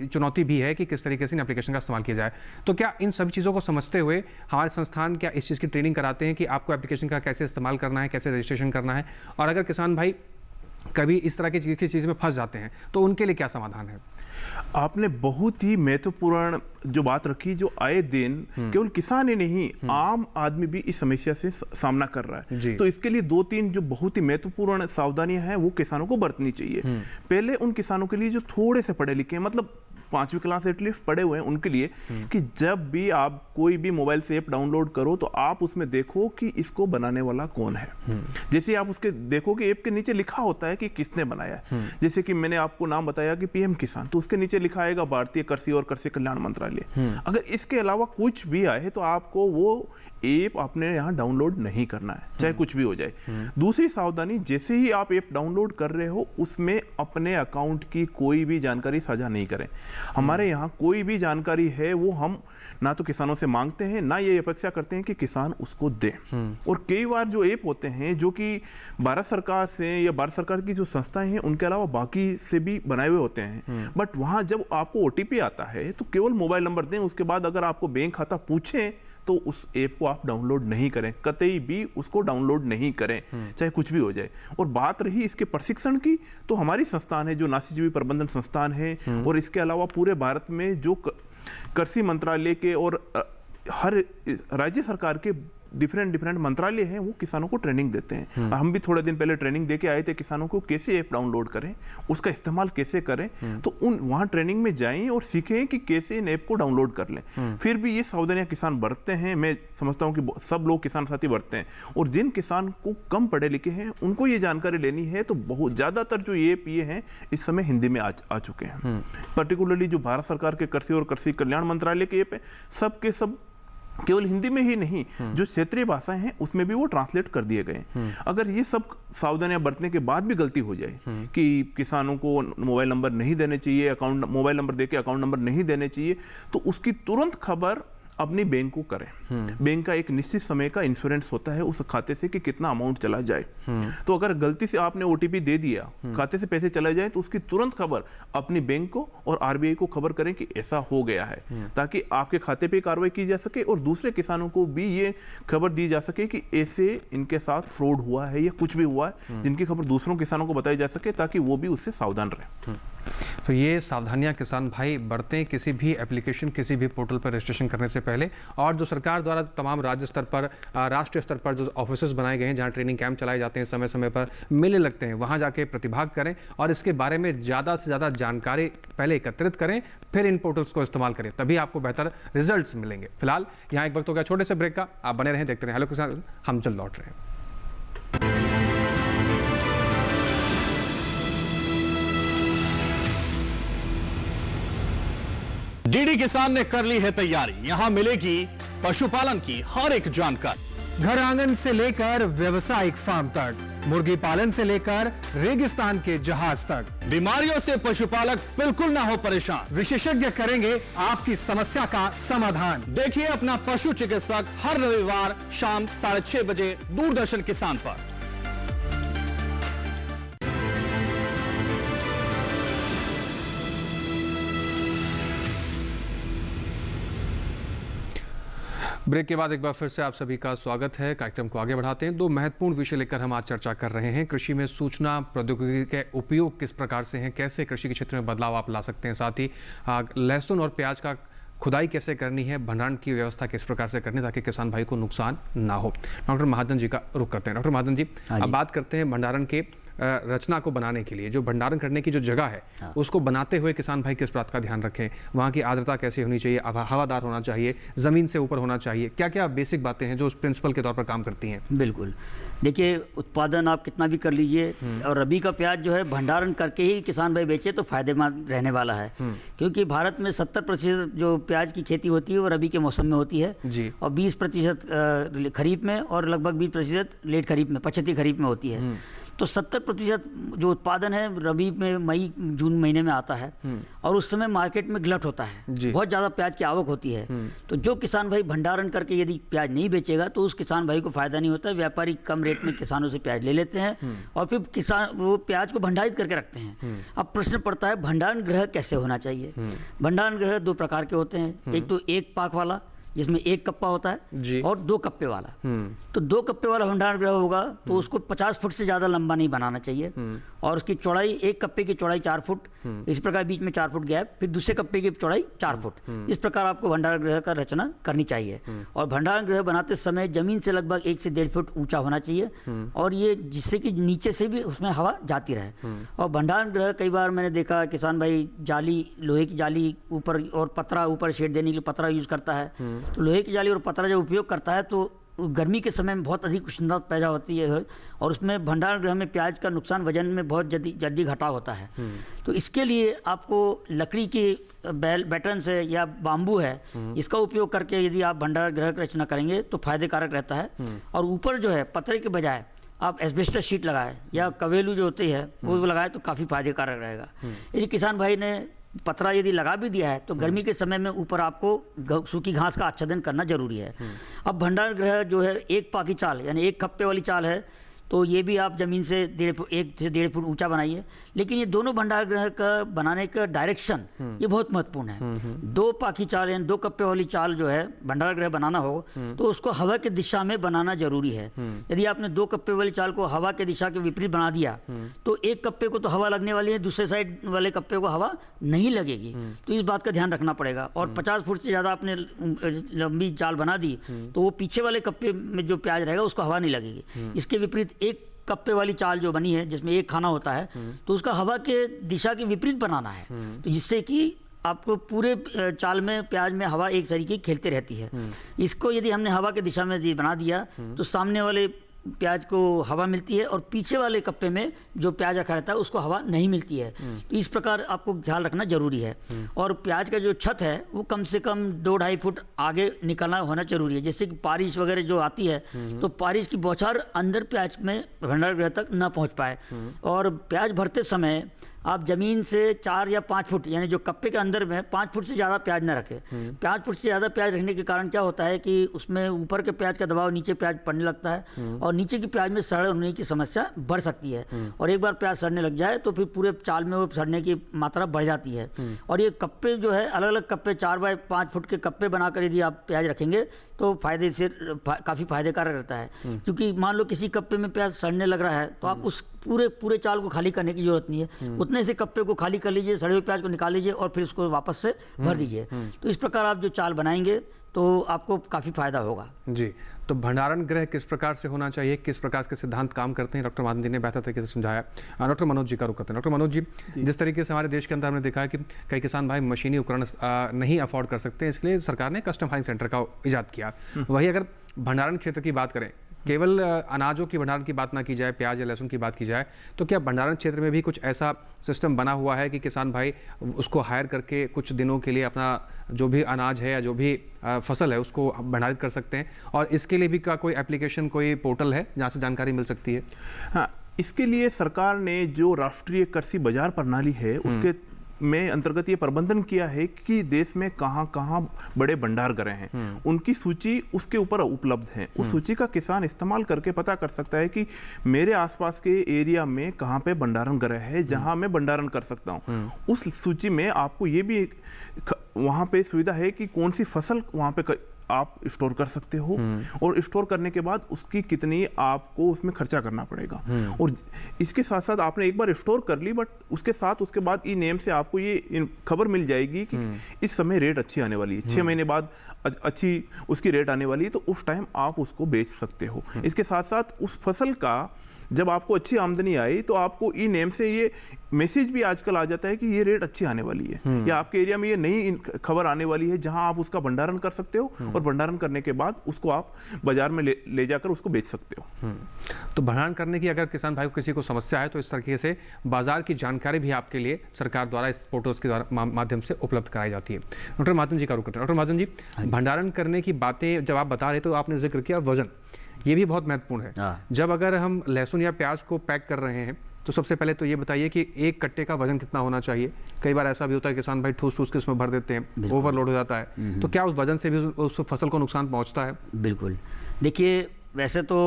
S1: चुनौती भी है कि किस तरीके से इन एप्लीकेशन का इस्तेमाल किया जाए। तो क्या इन सभी चीज़ों को समझते हुए हमारे संस्थान क्या इस चीज़ की ट्रेनिंग कराते हैं कि आपको एप्लीकेशन का कैसे इस्तेमाल करना है, कैसे रजिस्ट्रेशन करना है, और अगर किसान भाई कभी इस तरह की चीज़ में फंस जाते हैं तो उनके लिए क्या समाधान है?
S2: आपने बहुत ही महत्वपूर्ण जो बात रखी, जो आए दिन केवल किसान ही नहीं आम आदमी भी इस समस्या से सामना कर रहा है। तो इसके लिए 2-3 जो बहुत ही महत्वपूर्ण सावधानियां हैं वो किसानों को बरतनी चाहिए। पहले उन किसानों के लिए जो थोड़े से पढ़े लिखे हैं, मतलब 5वीं क्लास एटलीस्ट पढ़े हुए हैं, उनके लिए कि जब भी आप कोई भी मोबाइल से ऐप डाउनलोड करो तो आप उसमें देखो कि इसको बनाने वाला कौन है। जैसे आप उसके देखो कि ऐप के नीचे लिखा होता है कि किसने बनाया है। जैसे कि मैंने आपको नाम बताया कि पीएम किसान, तो उसके नीचे लिखा आएगा भारतीय कृषि और कृषि कल्याण मंत्रालय। अगर इसके अलावा कुछ भी आए तो आपको वो ऐप अपने यहाँ डाउनलोड नहीं करना है, चाहे कुछ भी हो जाए। दूसरी सावधानी, जैसे ही आप ऐप डाउनलोड कर रहे हो उसमें अपने अकाउंट की कोई भी जानकारी साझा नहीं करें। हमारे यहाँ कोई भी जानकारी है वो हम ना तो किसानों से मांगते हैं, ना ये अपेक्षा करते हैं कि किसान उसको दे। और कई बार जो ऐप होते हैं जो कि भारत सरकार से या भारत सरकार की जो संस्थाएं हैं उनके अलावा बाकी से भी बनाए हुए होते हैं, बट वहां जब आपको ओटीपी आता है तो केवल मोबाइल नंबर दें, उसके बाद अगर आपको बैंक खाता पूछें तो उस ऐप को आप डाउनलोड नहीं करें, कतई भी उसको डाउनलोड नहीं करें, चाहे कुछ भी हो जाए। और बात रही इसके प्रशिक्षण की, तो हमारी संस्थान है जो नासीजीवी प्रबंधन संस्थान है, और इसके अलावा पूरे भारत में जो कृषि मंत्रालय के और हर राज्य सरकार के डिफरेंट मंत्रालय हैं वो किसानों को ट्रेनिंग देते हैं। हम भी थोड़े दिन पहले ट्रेनिंग देके आए थे किसानों को, कैसे ऐप डाउनलोड करें, उसका इस्तेमाल कैसे करें। तो वहाँ ट्रेनिंग में जाएं और सीखें कि कैसे इन ऐप को डाउनलोड कर लें। फिर भी ये सावधानियां किसान बरतते हैं, मैं समझता हूँ कि सब लोग किसान साथी बरतते हैं। और जिन किसान को कम पढ़े लिखे हैं उनको ये जानकारी लेनी है तो बहुत ज़्यादातर जो ऐप ये हैं इस समय हिंदी में आ चुके हैं। पर्टिकुलरली जो भारत सरकार के कृषि और कृषि कल्याण मंत्रालय के ऐप है, सब के सब केवल हिंदी में ही नहीं, जो क्षेत्रीय भाषाएं हैं उसमें भी वो ट्रांसलेट कर दिए गए। अगर ये सब सावधानियां बरतने के बाद भी गलती हो जाए कि किसानों को मोबाइल नंबर नहीं देने चाहिए, मोबाइल नंबर देके अकाउंट नंबर नहीं देने चाहिए, तो उसकी तुरंत खबर अपनी बैंक को करें। बैंक का एक निश्चित समय का इंश्योरेंस होता है उस खाते से कि कितना अमाउंट चला जाए। तो अगर गलती से आपने ओटीपी दे दिया, खाते से पैसे चले जाए, तो उसकी तुरंत खबर अपनी बैंक को और आरबीआई को खबर करें कि ऐसा हो गया है, ताकि आपके खाते पे कार्रवाई की जा सके और दूसरे किसानों को भी ये खबर दी जा सके कि ऐसे इनके साथ फ्रॉड हुआ है या कुछ भी हुआ है, जिनकी खबर दूसरों किसानों को बताई जा सके ताकि वो भी उससे सावधान रहे।
S1: तो ये सावधानियां किसान भाई बरतें किसी भी एप्लीकेशन, किसी भी पोर्टल पर रजिस्ट्रेशन करने से पहले। और जो सरकार द्वारा तमाम राज्य स्तर पर, राष्ट्रीय स्तर पर जो ऑफिसेज बनाए गए हैं जहां ट्रेनिंग कैंप चलाए जाते हैं, समय समय पर मेले लगते हैं, वहां जाके प्रतिभाग करें और इसके बारे में ज़्यादा से ज़्यादा जानकारी पहले एकत्रित करें, फिर इन पोर्टल्स को इस्तेमाल करें, तभी आपको बेहतर रिजल्ट्स मिलेंगे। फिलहाल यहाँ एक वक्त हो गया छोटे से ब्रेक का, आप बने रहें, देखते रहें हेलो किसान, हम जल्द लौट रहे हैं।
S10: डीडी किसान ने कर ली है तैयारी, यहाँ मिलेगी पशुपालन की हर एक जानकारी,
S11: घर आंगन से लेकर व्यवसायिक फार्म तक, मुर्गी पालन से लेकर रेगिस्तान के जहाज तक।
S10: बीमारियों से पशुपालक बिल्कुल ना हो परेशान,
S11: विशेषज्ञ करेंगे आपकी समस्या का समाधान।
S10: देखिए अपना पशु चिकित्सक हर रविवार शाम 6:30 बजे दूरदर्शन किसान पर।
S1: ब्रेक के बाद एक बार फिर से आप सभी का स्वागत है। कार्यक्रम को आगे बढ़ाते हैं। 2 महत्वपूर्ण विषय लेकर हम आज चर्चा कर रहे हैं। कृषि में सूचना प्रौद्योगिकी के उपयोग किस प्रकार से हैं, कैसे कृषि के क्षेत्र में बदलाव आप ला सकते हैं, साथ ही लहसुन और प्याज का खुदाई कैसे करनी है, भंडारण की व्यवस्था किस प्रकार से करनी ताकि किसान भाई को नुकसान ना हो। डॉक्टर महाजन जी का रुख करते हैं। डॉक्टर महाजन जी, अब बात करते हैं भंडारण के रचना को बनाने के लिए, जो भंडारण करने की जो जगह है उसको बनाते हुए किसान भाई किस बात का ध्यान रखें, वहाँ की आर्द्रता कैसी होनी चाहिए, हवादार होना चाहिए, ज़मीन से ऊपर होना चाहिए, क्या क्या बेसिक बातें हैं जो उस प्रिंसिपल के तौर पर काम करती हैं?
S4: बिल्कुल, देखिए उत्पादन आप कितना भी कर लीजिए और रबी का प्याज जो है भंडारण करके ही किसान भाई बेचे तो फायदेमंद रहने वाला है, क्योंकि भारत में 70% जो प्याज की खेती होती है वो रबी के मौसम में होती है
S1: जी,
S4: और 20% खरीफ में और लगभग 20% लेट खरीफ में, 25 खरीफ में होती है। तो 70% जो उत्पादन है रबी में मई जून महीने में आता है और उस समय मार्केट में गलट होता है, बहुत ज़्यादा प्याज की आवक होती है। तो जो किसान भाई भंडारण करके यदि प्याज नहीं बेचेगा तो उस किसान भाई को फायदा नहीं होता। व्यापारी कम रेट में किसानों से प्याज ले लेते हैं और फिर किसान वो प्याज को भंडारित करके रखते हैं। अब प्रश्न पड़ता है भंडारण गृह कैसे होना चाहिए। भंडारण गृह 2 प्रकार के होते हैं, एक तो 1 पाक वाला जिसमें 1 कप्पा होता है और 2 कप्पे वाला। तो 2 कप्पे वाला भंडारण गृह होगा तो उसको 50 फुट से ज़्यादा लंबा नहीं बनाना चाहिए और उसकी चौड़ाई 1 कप्पे की चौड़ाई 4 फुट, इस प्रकार बीच में 4 फुट गैप, फिर दूसरे कप्पे की चौड़ाई 4 फुट। इस प्रकार आपको भंडारण गृह का रचना करनी चाहिए। और भंडारण गृह बनाते समय जमीन से लगभग 1 से 1.5 फुट ऊंचा होना चाहिए और ये जिससे कि नीचे से भी उसमें हवा जाती रहे। और भंडारण गृह कई बार मैंने देखा किसान भाई जाली, लोहे की जाली ऊपर और पतरा ऊपर शेड देने के लिए पतरा यूज़ करता है। तो लोहे की जाली और पतरा जब उपयोग करता है तो गर्मी के समय में बहुत अधिक उष्णता पैदा होती है और उसमें भंडारण गृह में प्याज का नुकसान वजन में बहुत जल्दी घटाव होता है। तो इसके लिए आपको लकड़ी के बैटन से या बाम्बू है इसका उपयोग करके यदि आप भंडारण गृह की रचना करेंगे तो फायदे कारक रहता है। और ऊपर जो है पतरे के बजाय आप एस्बेस्टस शीट लगाए या कवेलू जो होती है वो लगाए तो काफ़ी फायदे कारक रहेगा। यदि किसान भाई ने पतरा यदि लगा भी दिया है तो गर्मी के समय में ऊपर आपको सूखी घास का आच्छादन करना जरूरी है। अब भंडारण गृह जो है 1 पाकी चाल यानी 1 कप्पे वाली चाल है तो ये भी आप ज़मीन से 1 से 1.5 फुट ऊंचा बनाइए। लेकिन ये दोनों भंडारण गृह का बनाने का डायरेक्शन ये बहुत महत्वपूर्ण है। 2 पाकी चाल यानी 2 कप्पे वाली चाल जो है भंडारण गृह बनाना हो तो उसको हवा की दिशा में बनाना जरूरी है। यदि आपने 2 कप्पे वाली चाल को हवा के दिशा के विपरीत बना दिया तो 1 कप्पे को तो हवा लगने वाली है, दूसरे साइड वाले कप्पे को हवा नहीं लगेगी। तो इस बात का ध्यान रखना पड़ेगा। और 50 फुट से ज़्यादा आपने लंबी चाल बना दी तो वो पीछे वाले कप्पे में जो प्याज रहेगा उसको हवा नहीं लगेगी। इसके विपरीत 1 कप्पे वाली चाल जो बनी है जिसमें 1 खाना होता है तो उसका हवा के दिशा के विपरीत बनाना है, तो जिससे कि आपको पूरे चाल में प्याज में हवा एक तरीके की खेलते रहती है। इसको यदि हमने हवा के दिशा में बना दिया तो सामने वाले प्याज को हवा मिलती है और पीछे वाले कप्पे में जो प्याज रखा रहता है उसको हवा नहीं मिलती है। तो इस प्रकार आपको ख्याल रखना जरूरी है। और प्याज का जो छत है वो कम से कम 2-2.5 फुट आगे निकलना होना जरूरी है, जैसे कि बारिश वगैरह जो आती है तो बारिश की बौछार अंदर प्याज में भंडारण गृह तक न पहुंच पाए। और प्याज भरते समय आप जमीन से 4 या 5 फुट यानी जो कप्पे के अंदर में 5 फुट से ज़्यादा प्याज न रखें। 5 फुट से ज़्यादा प्याज रखने के कारण क्या होता है कि उसमें ऊपर के प्याज का दबाव नीचे प्याज पड़ने लगता है और नीचे की प्याज में सड़े होने की समस्या बढ़ सकती है। और एक बार प्याज सड़ने लग जाए तो फिर पूरे चाल में वो सड़ने की मात्रा बढ़ जाती है। और ये कप्पे जो है अलग अलग कप्पे 4 बाय 5 फुट के कप्पे बनाकर यदि आप प्याज रखेंगे तो फायदे से काफ़ी फायदेकारक रहता है। क्योंकि मान लो किसी कप्पे में प्याज सड़ने लग रहा है तो आप उस पूरे चाल को खाली करने की जरूरत नहीं है, उतने से कप्पे को खाली कर लीजिए, सड़े हुए प्याज को निकाल लीजिए और फिर उसको वापस से भर दीजिए। तो इस प्रकार आप जो चाल बनाएंगे तो आपको काफ़ी फायदा होगा।
S1: जी, तो भंडारण गृह किस प्रकार से होना चाहिए, किस प्रकार के सिद्धांत काम करते हैं, डॉक्टर महाजन जी ने बेहतर तरीके से समझाया। डॉक्टर मनोज जी का रुख करते हैं। डॉक्टर मनोज जी, जिस तरीके से हमारे देश के अंदर हमने देखा है कि कई किसान भाई मशीनी उपकरण नहीं अफोर्ड कर सकते, इसलिए सरकार ने कस्टम फाइनिंग सेंटर का इजाद किया। वही अगर भंडारण क्षेत्र की बात करें, केवल अनाजों की भंडारण की बात ना की जाए, प्याज या लहसुन की बात की जाए, तो क्या भंडारण क्षेत्र में भी कुछ ऐसा सिस्टम बना हुआ है कि किसान भाई उसको हायर करके कुछ दिनों के लिए अपना जो भी अनाज है या जो भी फसल है उसको भंडारित कर सकते हैं? और इसके लिए भी क्या कोई एप्लीकेशन, कोई पोर्टल है जहाँ से जानकारी मिल सकती है?
S2: हाँ, इसके लिए सरकार ने जो राष्ट्रीय कृषि बाजार प्रणाली है उसके में अंतर्गत ये प्रबंधन किया है कि देश में कहाँ कहाँ बड़े भंडार गृह हैं, उनकी सूची उसके ऊपर उपलब्ध है। उस सूची का किसान इस्तेमाल करके पता कर सकता है कि मेरे आसपास के एरिया में कहाँ पे भंडारण गृह है जहाँ मैं भंडारण कर सकता हूँ। उस सूची में आपको ये भी वहाँ पे सुविधा है कि कौन सी फसल वहाँ पे आप स्टोर कर सकते हो और स्टोर करने के बाद उसकी कितनी आपको उसमें खर्चा करना पड़ेगा। और इसके साथ साथ आपने एक बार स्टोर कर ली, बट उसके साथ उसके बाद ई नेम से आपको ये खबर मिल जाएगी कि इस समय रेट अच्छी आने वाली है, 6 महीने बाद अच्छी उसकी रेट आने वाली है, तो उस टाइम आप उसको बेच सकते हो। इसके साथ साथ उस फसल का जब आपको अच्छी आमदनी आई तो आपको ई नेम से ये मैसेज भी आजकल आ जाता है कि ये रेट अच्छी आने वाली है या आपके एरिया में ये नई खबर आने वाली है जहां आप उसका भंडारण कर सकते हो और भंडारण करने के बाद उसको आप बाजार में ले जाकर उसको बेच सकते हो।
S1: तो भंडारण करने की अगर किसान भाई को किसी को समस्या है तो इस तरीके से बाजार की जानकारी भी आपके लिए सरकार द्वारा इस पोर्टल्स के द्वारा माध्यम से उपलब्ध कराई जाती है। डॉक्टर महाजन जी का रुख करते हैं। डॉक्टर महाजन जी, भंडारण करने की बातें जब आप बता रहे तो आपने जिक्र किया वजन, ये भी बहुत महत्वपूर्ण है।
S4: हाँ।
S1: जब अगर हम लहसुन या प्याज को पैक कर रहे हैं तो सबसे पहले तो ये बताइए कि एक कट्टे का वजन कितना होना चाहिए। कई बार ऐसा भी होता है किसान भाई ठूस ठूस के उसमें भर देते हैं, ओवरलोड हो जाता है, तो क्या उस वजन से भी उस फसल को नुकसान पहुंचता है?
S4: बिल्कुल। देखिए, वैसे तो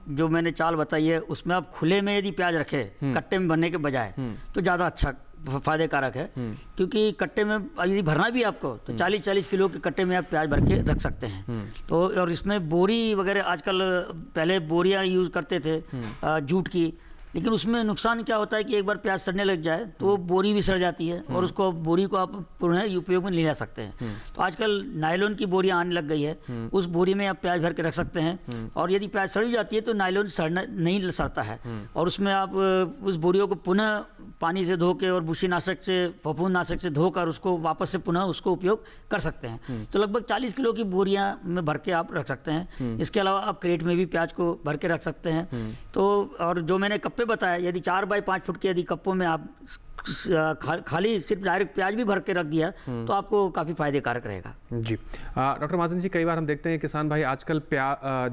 S4: जो मैंने चाल बताई है उसमें आप खुले में यदि प्याज रखे कट्टे में भरने के बजाय तो ज़्यादा अच्छा फायदे कारक है, क्योंकि कट्टे में यदि भरना भी आपको तो 40-40 किलो के कट्टे में आप प्याज भर के रख सकते हैं। तो और इसमें बोरी वगैरह, आजकल पहले बोरियां यूज़ करते थे जूट की, लेकिन उसमें नुकसान क्या होता है कि एक बार प्याज सड़ने लग जाए तो वो बोरी भी सड़ जाती है और उसको बोरी को आप पुनः उपयोग में नहीं ला सकते हैं। तो आजकल नायलॉन की बोरियां आने लग गई है, उस बोरी में आप प्याज भर के रख सकते हैं और यदि प्याज सड़ जाती है तो नायलॉन सड़ना नहीं सड़ता है और उसमें आप उस बोरियों को पुनः पानी से धो के और भूसीनाशक से, फफूंदनाशक से धोकर उसको वापस से पुनः उसको उपयोग कर सकते हैं। तो लगभग 40 किलो की बोरियां में भर के आप रख सकते हैं। इसके अलावा आप क्रेट में भी प्याज को भर के रख सकते हैं। तो और जो मैंने कप्पे बताया, यदि 4 बाई 5 फुट के यदि कप्पों में आप खाली सिर्फ डायरेक्ट प्याज भी भर के रख दिया तो आपको काफ़ी फायदे कारक रहेगा।
S1: जी डॉक्टर महाजन जी, कई बार हम देखते हैं किसान भाई आजकल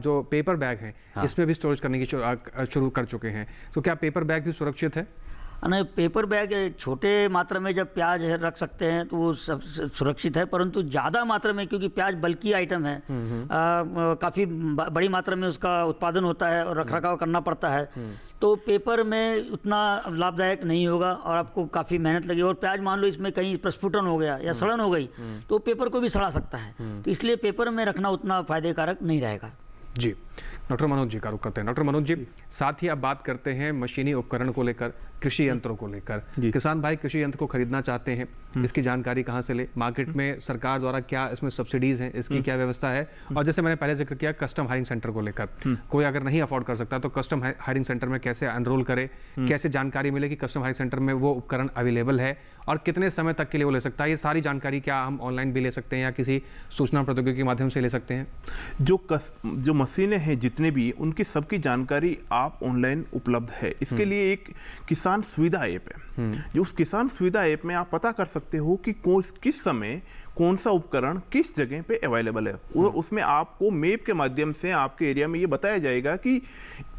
S1: जो पेपर बैग हैं इसमें भी स्टोरेज करने की शुरू कर चुके हैं, तो क्या पेपर बैग भी सुरक्षित है?
S4: नहीं, पेपर बैग छोटे मात्रा में जब प्याज रख सकते हैं तो वो सब सुरक्षित है, परंतु ज़्यादा मात्रा में, क्योंकि प्याज बल्कि आइटम है, काफ़ी बड़ी मात्रा में उसका उत्पादन होता है और रखरखाव करना पड़ता है, तो पेपर में उतना लाभदायक नहीं होगा और आपको काफ़ी मेहनत लगेगी। और प्याज मान लो इसमें कहीं प्रस्फुटन हो गया या सड़न हो गई तो पेपर को भी सड़ा सकता है, तो इसलिए पेपर में रखना उतना फायदे कारक नहीं रहेगा।
S1: जी, डॉक्टर मनोज जी का रुख करते हैं। डॉक्टर मनोज जी, साथ ही आप बात करते हैं मशीनी उपकरण को लेकर, कृषि यंत्रों को लेकर। किसान भाई कृषि यंत्र को खरीदना चाहते हैं, इसकी जानकारी कहाँ से ले? मार्केट में सरकार द्वारा क्या इसमें सब्सिडीज हैं, इसकी क्या व्यवस्था है? और जैसे मैंने पहले जिक्र किया कस्टम हायरिंग सेंटर को लेकर, कोई अगर नहीं अफोर्ड कर सकता तो कस्टम हायरिंग सेंटर में कैसे एनरोल करे, कैसे जानकारी मिले कि कस्टम हायरिंग सेंटर में वो उपकरण अवेलेबल है और कितने समय तक के लिए वो ले सकता है? ये सारी जानकारी क्या हम ऑनलाइन भी ले सकते हैं या किसी सूचना प्रौद्योगिकी के माध्यम से ले सकते हैं?
S2: जो मशीनें हैं जितने भी, उनकी सबकी जानकारी आप ऑनलाइन उपलब्ध है। इसके लिए एक किसान सुविधा ऐप है, जो उस किसान सुविधा ऐप में आप पता कर सकते हो कि किस समय कौन सा उपकरण किस जगह पे अवेलेबल है। और उसमें आपको मैप के माध्यम से आपके एरिया में ये बताया जाएगा कि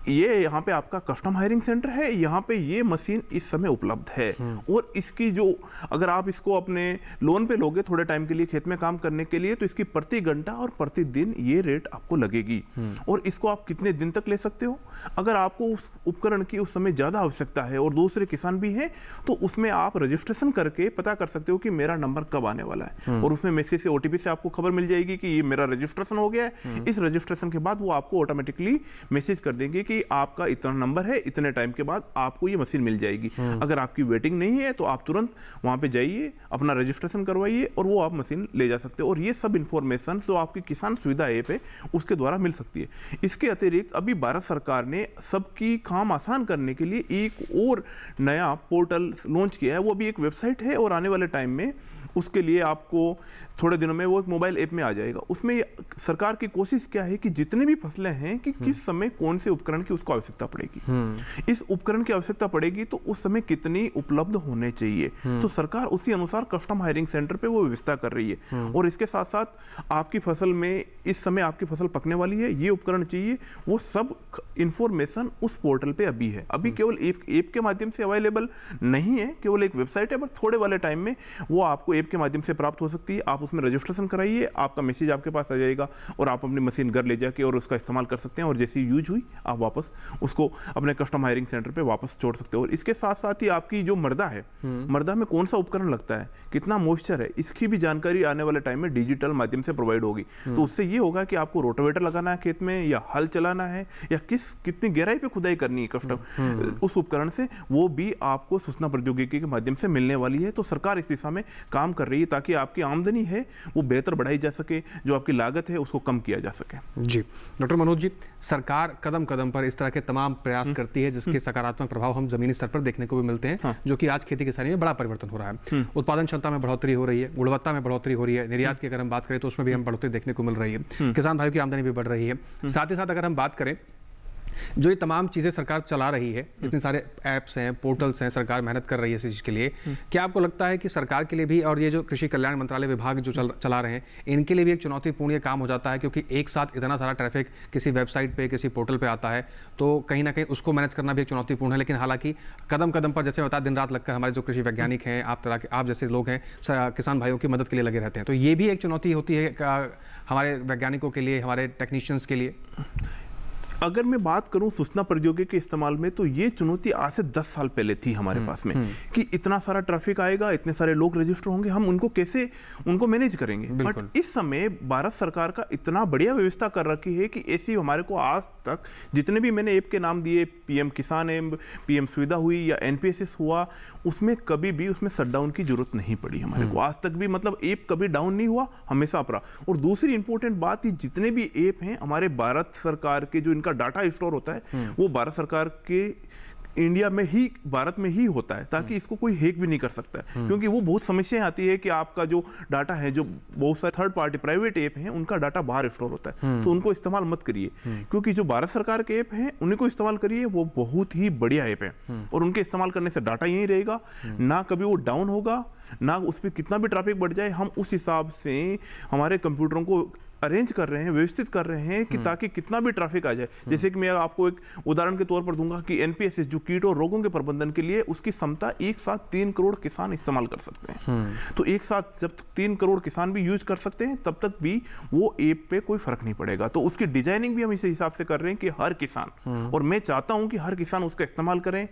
S2: ये यहाँ पे आपका कस्टम हायरिंग सेंटर है, यहाँ पे ये मशीन इस समय उपलब्ध है। और इसकी जो, अगर आप इसको अपने लोन पे लोगे थोड़े टाइम के लिए खेत में काम करने के लिए, तो इसकी प्रति घंटा और प्रति दिन ये रेट आपको लगेगी। और इसको आप कितने दिन तक ले सकते हो? अगर आपको उस उपकरण की उस समय ज़्यादा आवश्यकता है और दूसरे किसान भी हैं, तो उसमें आप रजिस्ट्रेशन करके पता कर सकते हो कि मेरा नंबर कब आने वाला है, और उसमें मैसेज से, OTP से आपको खबर मिल जाएगी कि ये मेरा रजिस्ट्रेशन हो गया है। इस रजिस्ट्रेशन के बाद वो आपको ऑटोमेटिकली मैसेज कर देंगे कि आपका इतना नंबर है, इतने टाइम के बाद आपको ये मशीन मिल जाएगी। अगर आपकी वेटिंग नहीं है तो आप तुरंत वहां पे जाइए, अपना रजिस्ट्रेशन करवाइए और वो आप मशीन ले जा सकते हो। और ये सब इंफॉर्मेशन जो आपकी किसान सुविधा ऐप है उसके द्वारा मिल सकती है। इसके अतिरिक्त अभी भारत सरकार ने सबकी काम आसान करने के लिए एक और नया पोर्टल लॉन्च किया है। वो अभी एक वेबसाइट है और आने वाले टाइम में उसके लिए आपको थोड़े दिनों में वो एक मोबाइल ऐप में आ जाएगा। उसमें सरकार की कोशिश क्या है कि जितने भी फसलें हैं कि किस समय कौन से उपकरण की उसको आवश्यकता पड़ेगी, इस उपकरण की आवश्यकता पड़ेगी तो उस समय कितनी उपलब्ध होने चाहिए, तो सरकार उसी अनुसार कस्टम हायरिंग सेंटर पे वो व्यवस्था कर रही है। और इसके साथ साथ आपकी फसल में इस समय आपकी फसल पकने वाली है, ये उपकरण चाहिए, वो सब इंफॉर्मेशन उस पोर्टल पे अभी है। अभी केवल ऐप के माध्यम से अवेलेबल नहीं है, केवल एक वेबसाइट है, बट थोड़े वाले टाइम में वो आपको ऐप के माध्यम से प्राप्त हो सकती है। आप उसमें रजिस्ट्रेशन कराइए, आपका मैसेज आपके पास आ जाएगा और आप अपनी मशीन घर ले जाके और उसका इस्तेमाल कर सकते हैं। और जैसी यूज हुई आप वापस उसको अपने कस्टम हायरिंग सेंटर पे वापस छोड़ सकते हो। और इसके साथ साथ ही आपकी जो मृदा है, मृदा में कौन सा उपकरण लगता है, कितना मॉइस्चर है, इसकी भी जानकारी आने वाले टाइम में डिजिटल माध्यम से प्रोवाइड होगी। तो उससे ये होगा कि आपको रोटावेटर लगाना है खेत में या हल चलाना है या कितनी गहराई पे खुदाई करनी है कस्टम उस उपकरण से, वो भी आपको सूचना प्रौद्योगिकी के माध्यम से मिलने वाली है। तो सरकार इस दिशा में काम कर रही है ताकि आपकी आमदनी है वो बेहतर बढ़ाई जा सके, जो आपकी लागत है उसको कम किया जा सके।
S1: जी डॉक्टर मनोज जी, सरकार कदम कदम पर इस तरह के तमाम प्रयास करती है जिसके सकारात्मक प्रभाव हम जमीनी स्तर पर देखने को भी मिलते हैं, जो कि आज खेती किसानी में बड़ा परिवर्तन हो रहा है। उत्पादन क्षमता में बढ़ोतरी हो रही है, गुणवत्ता में बढ़ोतरी हो रही है, निर्यात की अगर हम बात करें तो उसमें भी हम बढ़ोतरी देखने को मिल रही है, किसान भाइयों की आमदनी भी बढ़ रही है। साथ ही साथ अगर हम बात करें जो ये तमाम चीज़ें सरकार चला रही है, इतने सारे ऐप्स हैं, पोर्टल्स हैं, सरकार मेहनत कर रही है इस चीज़ के लिए, क्या आपको लगता है कि सरकार के लिए भी और ये जो कृषि कल्याण मंत्रालय विभाग जो चला रहे हैं, इनके लिए भी एक चुनौतीपूर्ण ये काम हो जाता है? क्योंकि एक साथ इतना सारा ट्रैफिक किसी वेबसाइट पे, किसी पोर्टल पे आता है, तो कहीं ना कहीं उसको मैनेज करना भी एक चुनौतीपूर्ण है। लेकिन हालांकि कदम कदम पर, जैसे बताया, दिन रात लगकर हमारे जो कृषि वैज्ञानिक हैं, आप जैसे लोग हैं, किसान भाइयों की मदद के लिए लगे रहते हैं, तो ये भी एक चुनौती होती है हमारे वैज्ञानिकों के लिए, हमारे टेक्नीशियंस के लिए।
S2: अगर मैं बात करूं सूचना प्रौद्योगिकी के इस्तेमाल में, तो ये चुनौती आज से 10 साल पहले थी हमारे पास में, कि इतना सारा ट्रैफिक आएगा, इतने सारे लोग रजिस्टर होंगे, हम उनको कैसे उनको मैनेज करेंगे। बट इस समय भारत सरकार का इतना बढ़िया व्यवस्था कर रखी है कि ऐसी हमारे को आज तक जितने भी मैंने ऐप के नाम दिए, पीएम किसान ऐप, पीएम सुविधा हुई या एनपीएसएस हुआ, उसमें कभी भी उसमें शटडाउन की जरूरत नहीं पड़ी हमारे को आज तक भी। मतलब ऐप कभी डाउन नहीं हुआ, हमेशा अप रहा। और दूसरी इंपॉर्टेंट बात, जितने भी ऐप हैं हमारे भारत सरकार के, जो इनका डाटा स्टोर होता है, वो भारत सरकार के इंडिया में ही, भारत में ही होता है, ताकि इसको कोई हैक भी नहीं कर सकता है। क्योंकि वो बहुत समस्याएं आती है कि आपका जो डाटा है, जो बहुत सारे थर्ड पार्टी प्राइवेट ऐप हैं, उनका डाटा बाहर स्टोर होता है, तो उनको इस्तेमाल मत करिए। क्योंकि जो भारत सरकार के ऐप हैं उन्हीं को इस्तेमाल करिए, वो बहुत ही बढ़िया ऐप है, और उनके इस्तेमाल करने से डाटा यही रहेगा, ना कभी वो डाउन होगा, ना उस पर कितना भी ट्रैफिक बढ़ जाए, हम उस हिसाब से हमारे कंप्यूटरों को अरेंज कर रहे हैं, व्यवस्थित कर रहे हैं कि ताकि कितना भी ट्रैफिक आ जाए। जैसे कि मैं आपको एक उदाहरण के तौर पर दूंगा कि एनपीएसएस, जो कीट और रोगों के प्रबंधन के लिए, उसकी क्षमता एक साथ 3 करोड़ किसान इस्तेमाल कर सकते हैं। तो एक साथ जब 3 करोड़ किसान भी यूज कर सकते हैं, तब तक भी वो ऐप पे कोई फर्क नहीं पड़ेगा। तो उसकी डिजाइनिंग भी हम इस हिसाब से कर रहे हैं कि हर किसान, और मैं चाहता हूं कि हर किसान उसका इस्तेमाल करें,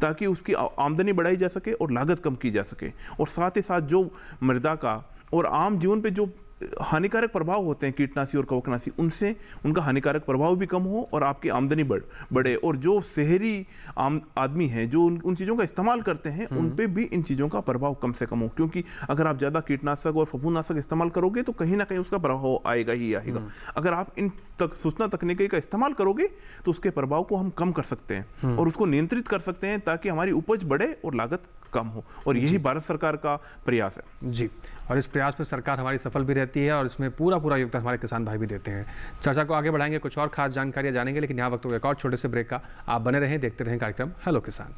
S2: ताकि उसकी आमदनी बढ़ाई जा सके और लागत कम की जा सके। और साथ ही साथ जो मृदा का और आम जीवन पे जो हानिकारक प्रभाव होते हैं कीटनाशी और कवकनाशी, उनसे उनका हानिकारक प्रभाव भी कम हो और आपकी आमदनी बढ़े। और जो शहरी आम आदमी हैं, जो उन चीज़ों का इस्तेमाल करते हैं, उन पे भी इन चीज़ों का प्रभाव कम से कम हो। क्योंकि अगर आप ज़्यादा कीटनाशक और फफूंदनाशक इस्तेमाल करोगे, तो कहीं ना कहीं उसका प्रभाव आएगा ही आएगा। अगर आप इन सूचना तकनीकी का इस्तेमाल करोगे, तो उसके प्रभाव को हम कम कर सकते हैं और उसको नियंत्रित कर सकते हैं, ताकि हमारी उपज बढ़े और लागत कम हो। और यही भारत सरकार का प्रयास है
S1: जी। और इस प्रयास में सरकार हमारी सफल भी रहती है, और इसमें पूरा योगदान हमारे किसान भाई भी देते हैं। चर्चा को आगे बढ़ाएंगे, कुछ और खास जानकारियां जानेंगे, लेकिन यहाँ वक्त हो एक और छोटे से ब्रेक का। आप बने रहें, देखते रहें कार्यक्रम हेलो किसान।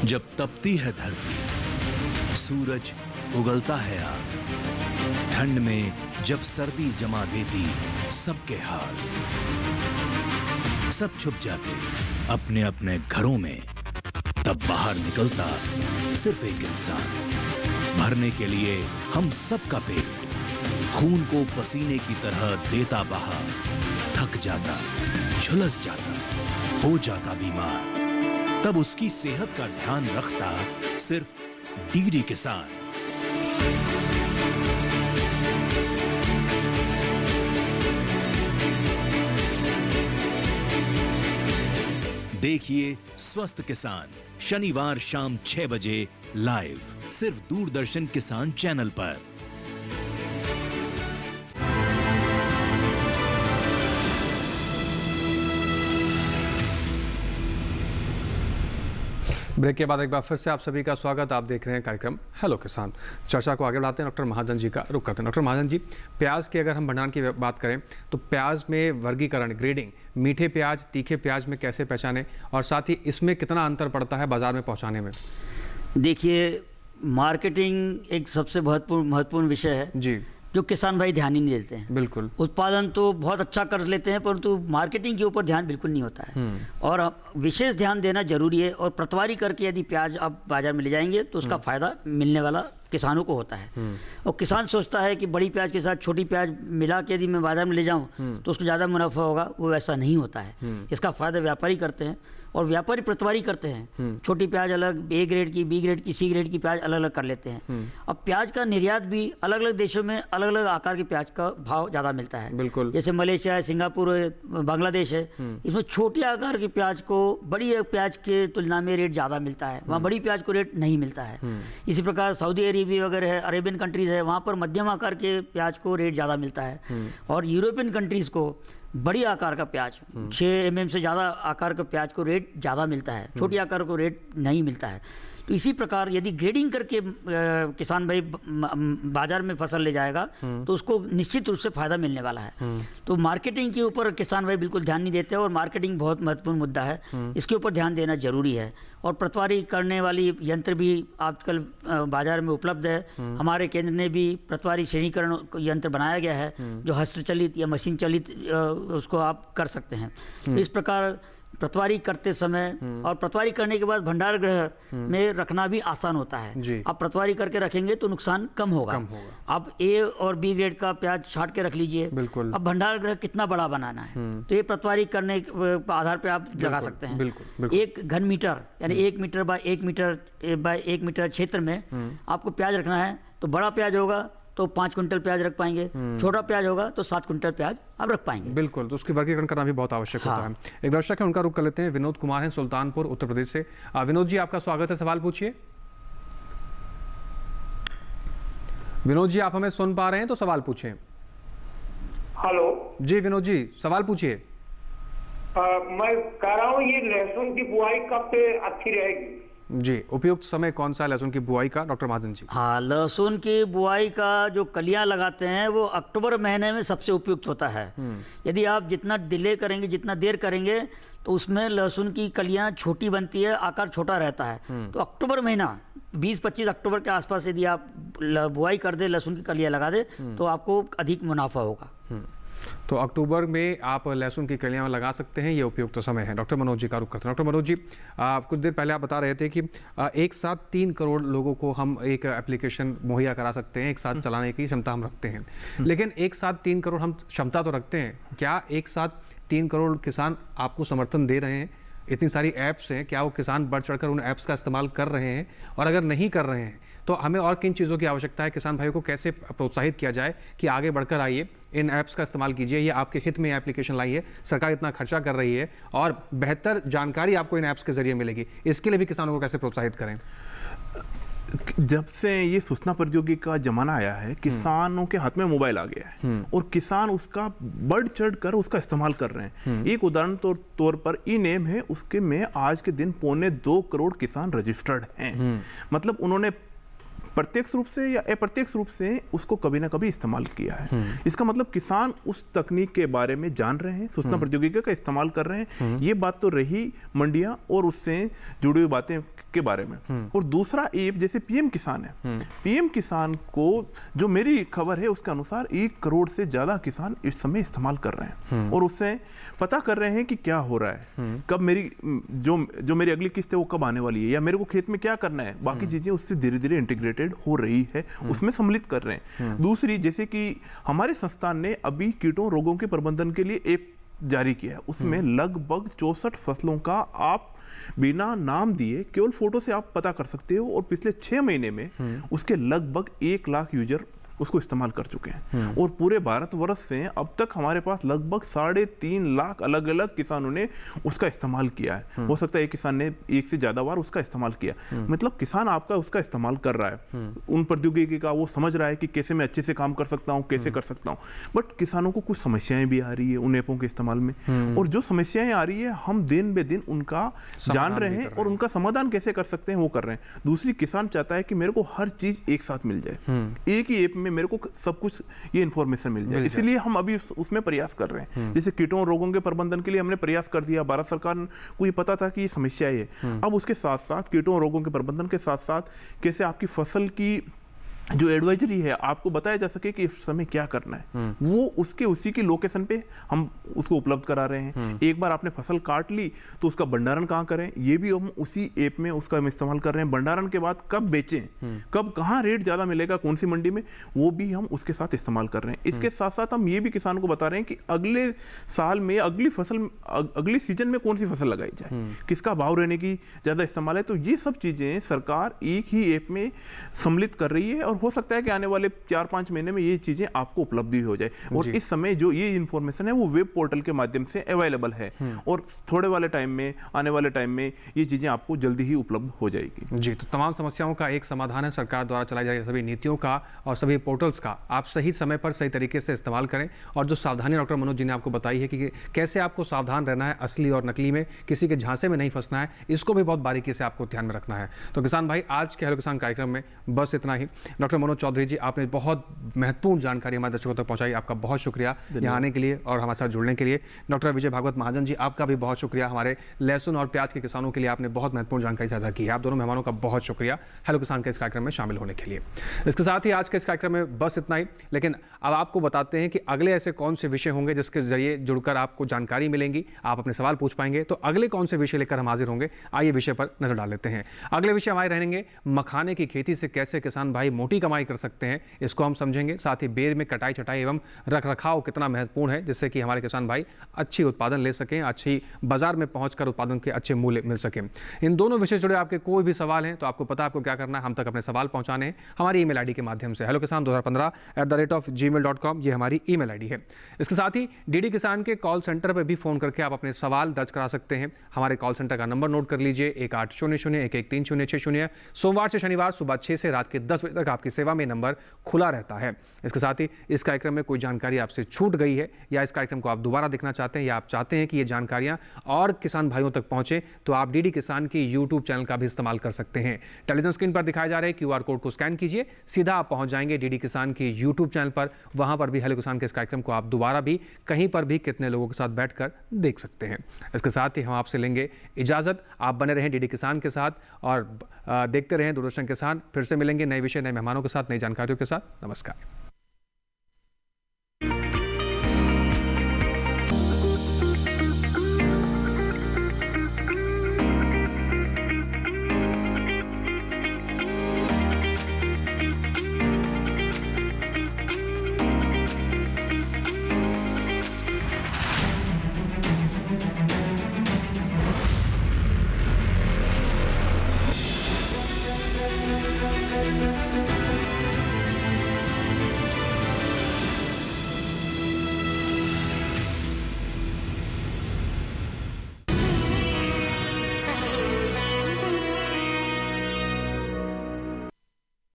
S3: जब तपती है धरती, सूरज उगलता है आग, ठंड में जब सर्दी जमा देती सबके हाल, सब छुप जाते अपने अपने घरों में, तब बाहर निकलता सिर्फ एक इंसान, भरने के लिए हम सबका पेट, खून को पसीने की तरह देता बहा, थक जाता, झुलस जाता, हो जाता बीमार, तब उसकी सेहत का ध्यान रखता सिर्फ डीडी किसान। देखिए स्वस्थ किसान शनिवार शाम 6 बजे लाइव, सिर्फ दूरदर्शन किसान चैनल पर।
S1: ब्रेक के बाद एक बार फिर से आप सभी का स्वागत। आप देख रहे हैं कार्यक्रम हेलो किसान। चर्चा को आगे बढ़ाते हैं, डॉक्टर महाजन जी का रुख करते हैं। डॉक्टर महाजन जी, प्याज की अगर हम भंडारण की बात करें, तो प्याज में वर्गीकरण, ग्रेडिंग, मीठे प्याज, तीखे प्याज में कैसे पहचानें, और साथ ही इसमें कितना अंतर पड़ता है बाजार में पहुँचाने में?
S4: देखिए, मार्केटिंग एक सबसे महत्वपूर्ण विषय है
S1: जी,
S4: जो किसान भाई ध्यान ही नहीं देते हैं।
S1: बिल्कुल।
S4: उत्पादन तो बहुत अच्छा कर लेते हैं, परंतु मार्केटिंग के ऊपर ध्यान बिल्कुल नहीं होता है, और विशेष ध्यान देना जरूरी है। और पटवारी करके यदि प्याज आप बाजार में ले जाएंगे, तो उसका फायदा मिलने वाला किसानों को होता है। और किसान सोचता है कि बड़ी प्याज के साथ छोटी प्याज मिला के यदि मैं बाजार में ले जाऊं, तो उसको ज़्यादा मुनाफा होगा, वो वैसा नहीं होता है। इसका फायदा व्यापारी करते हैं, और व्यापारी प्रतवारी करते हैं। छोटी प्याज अलग, ए ग्रेड की, बी ग्रेड की, सी ग्रेड की प्याज अलग अलग कर लेते हैं। अब प्याज का निर्यात भी अलग अलग देशों में अलग अलग आकार के प्याज का भाव ज़्यादा मिलता है।
S1: बिल्कुल।
S4: जैसे मलेशिया है, सिंगापुर है, बांग्लादेश है, इसमें छोटे आकार की प्याज को बड़ी प्याज के तुलना में रेट ज़्यादा मिलता है, वहाँ बड़ी प्याज को रेट नहीं मिलता है। इसी प्रकार सऊदी अरेबिया वगैरह है, अरेबियन कंट्रीज़ है, वहाँ पर मध्यम आकार के प्याज को रेट ज़्यादा मिलता है। और यूरोपियन कंट्रीज़ को बड़ी आकार का प्याज 6 mm से ज़्यादा आकार के प्याज को रेट ज़्यादा मिलता है, छोटी आकार को रेट नहीं मिलता है। तो इसी प्रकार यदि ग्रेडिंग करके किसान भाई बाजार में फसल ले जाएगा तो उसको निश्चित रूप से फ़ायदा मिलने वाला है। तो मार्केटिंग के ऊपर किसान भाई बिल्कुल ध्यान नहीं देते और मार्केटिंग बहुत महत्वपूर्ण मुद्दा है, इसके ऊपर ध्यान देना जरूरी है। और प्रतवारी करने वाली यंत्र भी आजकल बाजार में उपलब्ध है। हमारे केंद्र ने भी प्रतवारी श्रेणीकरण यंत्र बनाया गया है जो हस्तचलित या मशीन चलित उसको आप कर सकते हैं। तो इस प्रकार प्रतवारी करते समय और प्रतवारी करने के बाद भंडार गृह में रखना भी आसान होता है। आप प्रतवारी करके रखेंगे तो नुकसान कम होगा। आप ए और बी ग्रेड का प्याज छांट के रख लीजिए।
S1: बिल्कुल।
S4: अब भंडार गृह कितना बड़ा बनाना है तो ये प्रतवारी करने के आधार पे आप लगा सकते हैं।
S1: बिल्कुल।
S4: 1 घन मीटर यानी 1 metre by 1 metre by 1 metre क्षेत्र में आपको प्याज रखना है। तो बड़ा प्याज होगा तो 5 कुंटल प्याज रख पाएंगे, छोटा प्याज होगा तो 7 कुंटल प्याज आप रख पाएंगे।
S1: बिल्कुल, तो उसकी वर्गीकरण करना भी बहुत आवश्यक होता है। एक दर्शक है, उनका रुख कर लेते हैं। विनोद कुमार हैं, सुल्तानपुर उत्तर प्रदेश से। विनोद जी, आपका स्वागत है, सवाल पूछिए। विनोद जी, आप हमें सुन पा रहे हैं तो सवाल पूछें।
S5: हेलो
S1: जी विनोद जी, सवाल पूछिए।
S5: मैं कह रहा हूँ ये लहसुन की बुआई कब से अच्छी रहेगी?
S1: जी, उपयुक्त समय कौन सा है लहसुन की बुआई का, डॉक्टर महाजन जी?
S4: हाँ, लहसुन की बुआई का जो कलियां लगाते हैं वो अक्टूबर महीने में सबसे उपयुक्त होता है। यदि आप जितना डिले करेंगे, जितना देर करेंगे तो उसमें लहसुन की कलियां छोटी बनती है, आकार छोटा रहता है। तो अक्टूबर महीना 20-25 अक्टूबर के आसपास यदि आप बुआई कर दे, लहसुन की कलियां लगा दे तो आपको अधिक मुनाफा होगा।
S1: तो अक्टूबर में आप लहसुन की कलियां लगा सकते हैं, ये उपयुक्त समय है। डॉक्टर मनोज जी का रुख करते हैं। डॉक्टर मनोज जी, कुछ देर पहले आप बता रहे थे कि एक साथ 3 करोड़ लोगों को हम एक एप्लीकेशन मुहैया करा सकते हैं, एक साथ चलाने की क्षमता हम रखते हैं। लेकिन एक साथ 3 करोड़ हम क्षमता तो रखते हैं, क्या एक साथ 3 करोड़ किसान आपको समर्थन दे रहे हैं? इतनी सारी ऐप्स हैं, क्या वो किसान बढ़ चढ़कर उन ऐप्स का इस्तेमाल कर रहे हैं? और अगर नहीं कर रहे हैं तो हमें और किन चीज़ों की आवश्यकता है? किसान भाइयों को कैसे प्रोत्साहित किया जाए कि आगे बढ़कर आइए, इन ऐप्स का इस्तेमाल कीजिए, ये आपके हित में एप्लीकेशन लाई है, सरकार इतना खर्चा कर रही है और बेहतर जानकारी आपको इन ऐप्स के जरिए मिलेगी, इसके लिए भी किसानों को कैसे प्रोत्साहित करें?
S2: जब से ये सूचना प्रौद्योगिकी का जमाना आया है, किसानों के हाथ में मोबाइल आ गया है और किसान उसका बढ़ चढ़ कर उसका इस्तेमाल कर रहे हैं। एक उदाहरण तौर पर ई नेम है, उसके में आज के दिन 2.25 करोड़ किसान रजिस्टर्ड हैं। मतलब उन्होंने प्रत्यक्ष रूप से या अप्रत्यक्ष रूप से उसको कभी ना कभी इस्तेमाल किया है। इसका मतलब किसान उस तकनीक के बारे में जान रहे हैं, सूचना प्रौद्योगिकी का इस्तेमाल कर रहे हैं। ये बात तो रही मंडियां और उससे जुड़ी हुई बातें के बारे में। और दूसरा ऐप जैसे पीएम किसान है, पीएम किसान को जो मेरी खबर है उसके अनुसार 1 करोड़ से ज्यादा किसान इस समय इस्तेमाल कर रहे हैं और उससे पता कर रहे हैं कि क्या हो रहा है, कब मेरी जो मेरी अगली किस्त है वो कब आने वाली है, या मेरे को खेत में क्या करना है, बाकी चीजें उससे धीरे धीरे इंटीग्रेटेड हो रही है, उसमें सम्मिलित कर रहे हैं। दूसरी, जैसे कि हमारे संस्थान ने अभी कीटों रोगों के प्रबंधन के लिए ऐप जारी किया है, उसमें लगभग 64 फसलों का आप बिना नाम दिए केवल फोटो से आप पता कर सकते हो और पिछले 6 महीने में उसके लगभग 1 लाख यूजर उसको इस्तेमाल कर चुके हैं। और पूरे भारतवर्ष से अब तक हमारे पास लगभग 3.5 लाख अलग अलग किसानों ने उसका इस्तेमाल किया है। हो सकता है एक किसान ने 1 से ज्यादा बार उसका इस्तेमाल किया। मतलब किसान आपका उसका इस्तेमाल कर रहा है, उन प्रौद्योगिकी का वो समझ रहा है कि कैसे मैं अच्छे से काम कर सकता हूँ, कैसे कर सकता हूँ। बट किसानों को कुछ समस्याएं भी आ रही है उन ऐपों के इस्तेमाल में, और जो समस्याएं आ रही है हम दिन बे दिन उनका जान रहे हैं और उनका समाधान कैसे कर सकते हैं वो कर रहे हैं। दूसरी, किसान चाहता है कि मेरे को हर चीज एक साथ मिल जाए, एक ही ऐप में मेरे को सब कुछ ये इंफॉर्मेशन मिल जाए। इसलिए हम अभी उसमें प्रयास कर रहे हैं। जैसे कीटों और रोगों के प्रबंधन के लिए हमने प्रयास कर दिया, भारत सरकार को ये पता था कि ये समस्या है। अब उसके साथ साथ कीटों और रोगों के प्रबंधन के साथ साथ कैसे आपकी फसल की जो एडवाइजरी है आपको बताया जा सके कि इस समय क्या करना है, वो उसी की लोकेशन पे हम उसको उपलब्ध करा रहे हैं। एक बार आपने फसल काट ली तो उसका भंडारण कहाँ करें, ये भी हम उसी ऐप में उसका हम इस्तेमाल कर रहे हैं। भंडारण के बाद कब बेचें, कब कहाँ रेट ज़्यादा मिलेगा, कौन सी मंडी में, वो भी हम उसके साथ इस्तेमाल कर रहे हैं। इसके साथ साथ हम ये भी किसान को बता रहे हैं कि अगले साल में अगली सीजन में कौन सी फसल लगाई जाए, किसका भाव रहने की ज़्यादा इस्तेमाल है। तो ये सब चीज़ें सरकार एक ही ऐप में सम्मिलित कर रही है और हो सकता है कि आने वाले 4-5 महीने में ये चीजें आपको उपलब्ध भी हो जाए। और इस समय जो ये इंफॉर्मेशन है वो वेब पोर्टल के माध्यम से अवेलेबल है और थोड़े वाले टाइम में, आने वाले टाइम में ये चीजें आपको जल्दी ही उपलब्ध हो जाएगी।
S1: जी, तो तमाम समस्याओं का एक समाधान है सरकार द्वारा चलाई जा रही सभी नीतियों का और सभी पोर्टल्स का आप सही समय पर सही तरीके से इस्तेमाल करें। और जो सावधानी डॉक्टर मनोज जी ने आपको बताई है कि कैसे आपको सावधान रहना है, असली और नकली में किसी के झांसे में नहीं फंसना है, इसको भी बहुत बारीकी से आपको ध्यान में रखना है। तो किसान भाई, आज के हेलो किसान कार्यक्रम में बस इतना ही। डॉक्टर मनोज चौधरी जी, आपने बहुत महत्वपूर्ण जानकारी हमारे दर्शकों तक पहुंचाई, आपका बहुत शुक्रिया यहाँ आने के लिए और हमारे साथ जुड़ने के लिए। डॉक्टर विजय भागवत महाजन जी, आपका भी बहुत शुक्रिया, हमारे लहसुन और प्याज के किसानों के लिए आपने बहुत महत्वपूर्ण जानकारी साझा की है। आप दोनों मेहमानों का बहुत शुक्रिया हेलो किसान के इस कार्यक्रम में शामिल होने के लिए। इसके साथ ही आज के इस कार्यक्रम में बस इतना ही, लेकिन अब आपको बताते हैं कि अगले ऐसे कौन से विषय होंगे जिसके जरिए जुड़कर आपको जानकारी मिलेंगी, आप अपने सवाल पूछ पाएंगे। तो अगले कौन से विषय लेकर हम हाजिर होंगे, आइए विषय पर नजर डाल लेते हैं। अगले विषय हमारे रहेंगे मखाने की खेती से कैसे किसान भाई मोटी कमाई कर सकते हैं, इसको हम समझेंगे। साथ ही बेर में कटाई छटाई एवं रखरखाव कितना महत्वपूर्ण है, जिससे कि हमारे किसान भाई अच्छी उत्पादन ले सकें, अच्छी बाजार में पहुंचकर उत्पादन के अच्छे मूल्य मिल सकें। इन दोनों विषय जुड़े आपके कोई भी सवाल हैं तो आपको पता है आपको क्या करना है, हम तक अपने सवाल पहुंचाने हैं हमारी ईमेल आईडी के माध्यम से hellokisan2015@gmail.com, ये हमारी ईमेल आईडी है। इसके साथ ही डीडी किसान के कॉल सेंटर पर भी फोन करके आप अपने सवाल दर्ज करा सकते हैं। हमारे कॉल सेंटर का नंबर नोट कर लीजिए, 1800-113060। सोमवार से शनिवार सुबह 6 से रात के 10 बजे तक आपकी सेवा में नंबर खुला रहता है। इसके साथ ही इस कार्यक्रम में कोई जानकारी आपसे छूट गई है या इस कार्यक्रम को आप दोबारा देखना चाहते हैं या आप चाहते हैं कि ये जानकारियां और किसान भाइयों तक पहुंचे, तो आप डीडी किसान की यूट्यूब चैनल का भी इस्तेमाल कर सकते हैं। टेलीविजन स्क्रीन पर दिखाए जा रहे QR कोड को स्कैन कीजिए, सीधा आप पहुंच जाएंगे डीडी किसान की यूट्यूब चैनल पर। वहां पर भी हेलो किसान के इस कार्यक्रम को आप दोबारा भी कहीं पर भी कितने लोगों के साथ बैठकर देख सकते हैं। इसके साथ ही हम आपसे लेंगे इजाजत। आप बने रहें डीडी किसान के साथ और देखते रहें दूरदर्शन किसान। फिर से मिलेंगे नए विषय, नए मेहमानों के साथ, नई जानकारियों के साथ। नमस्कार।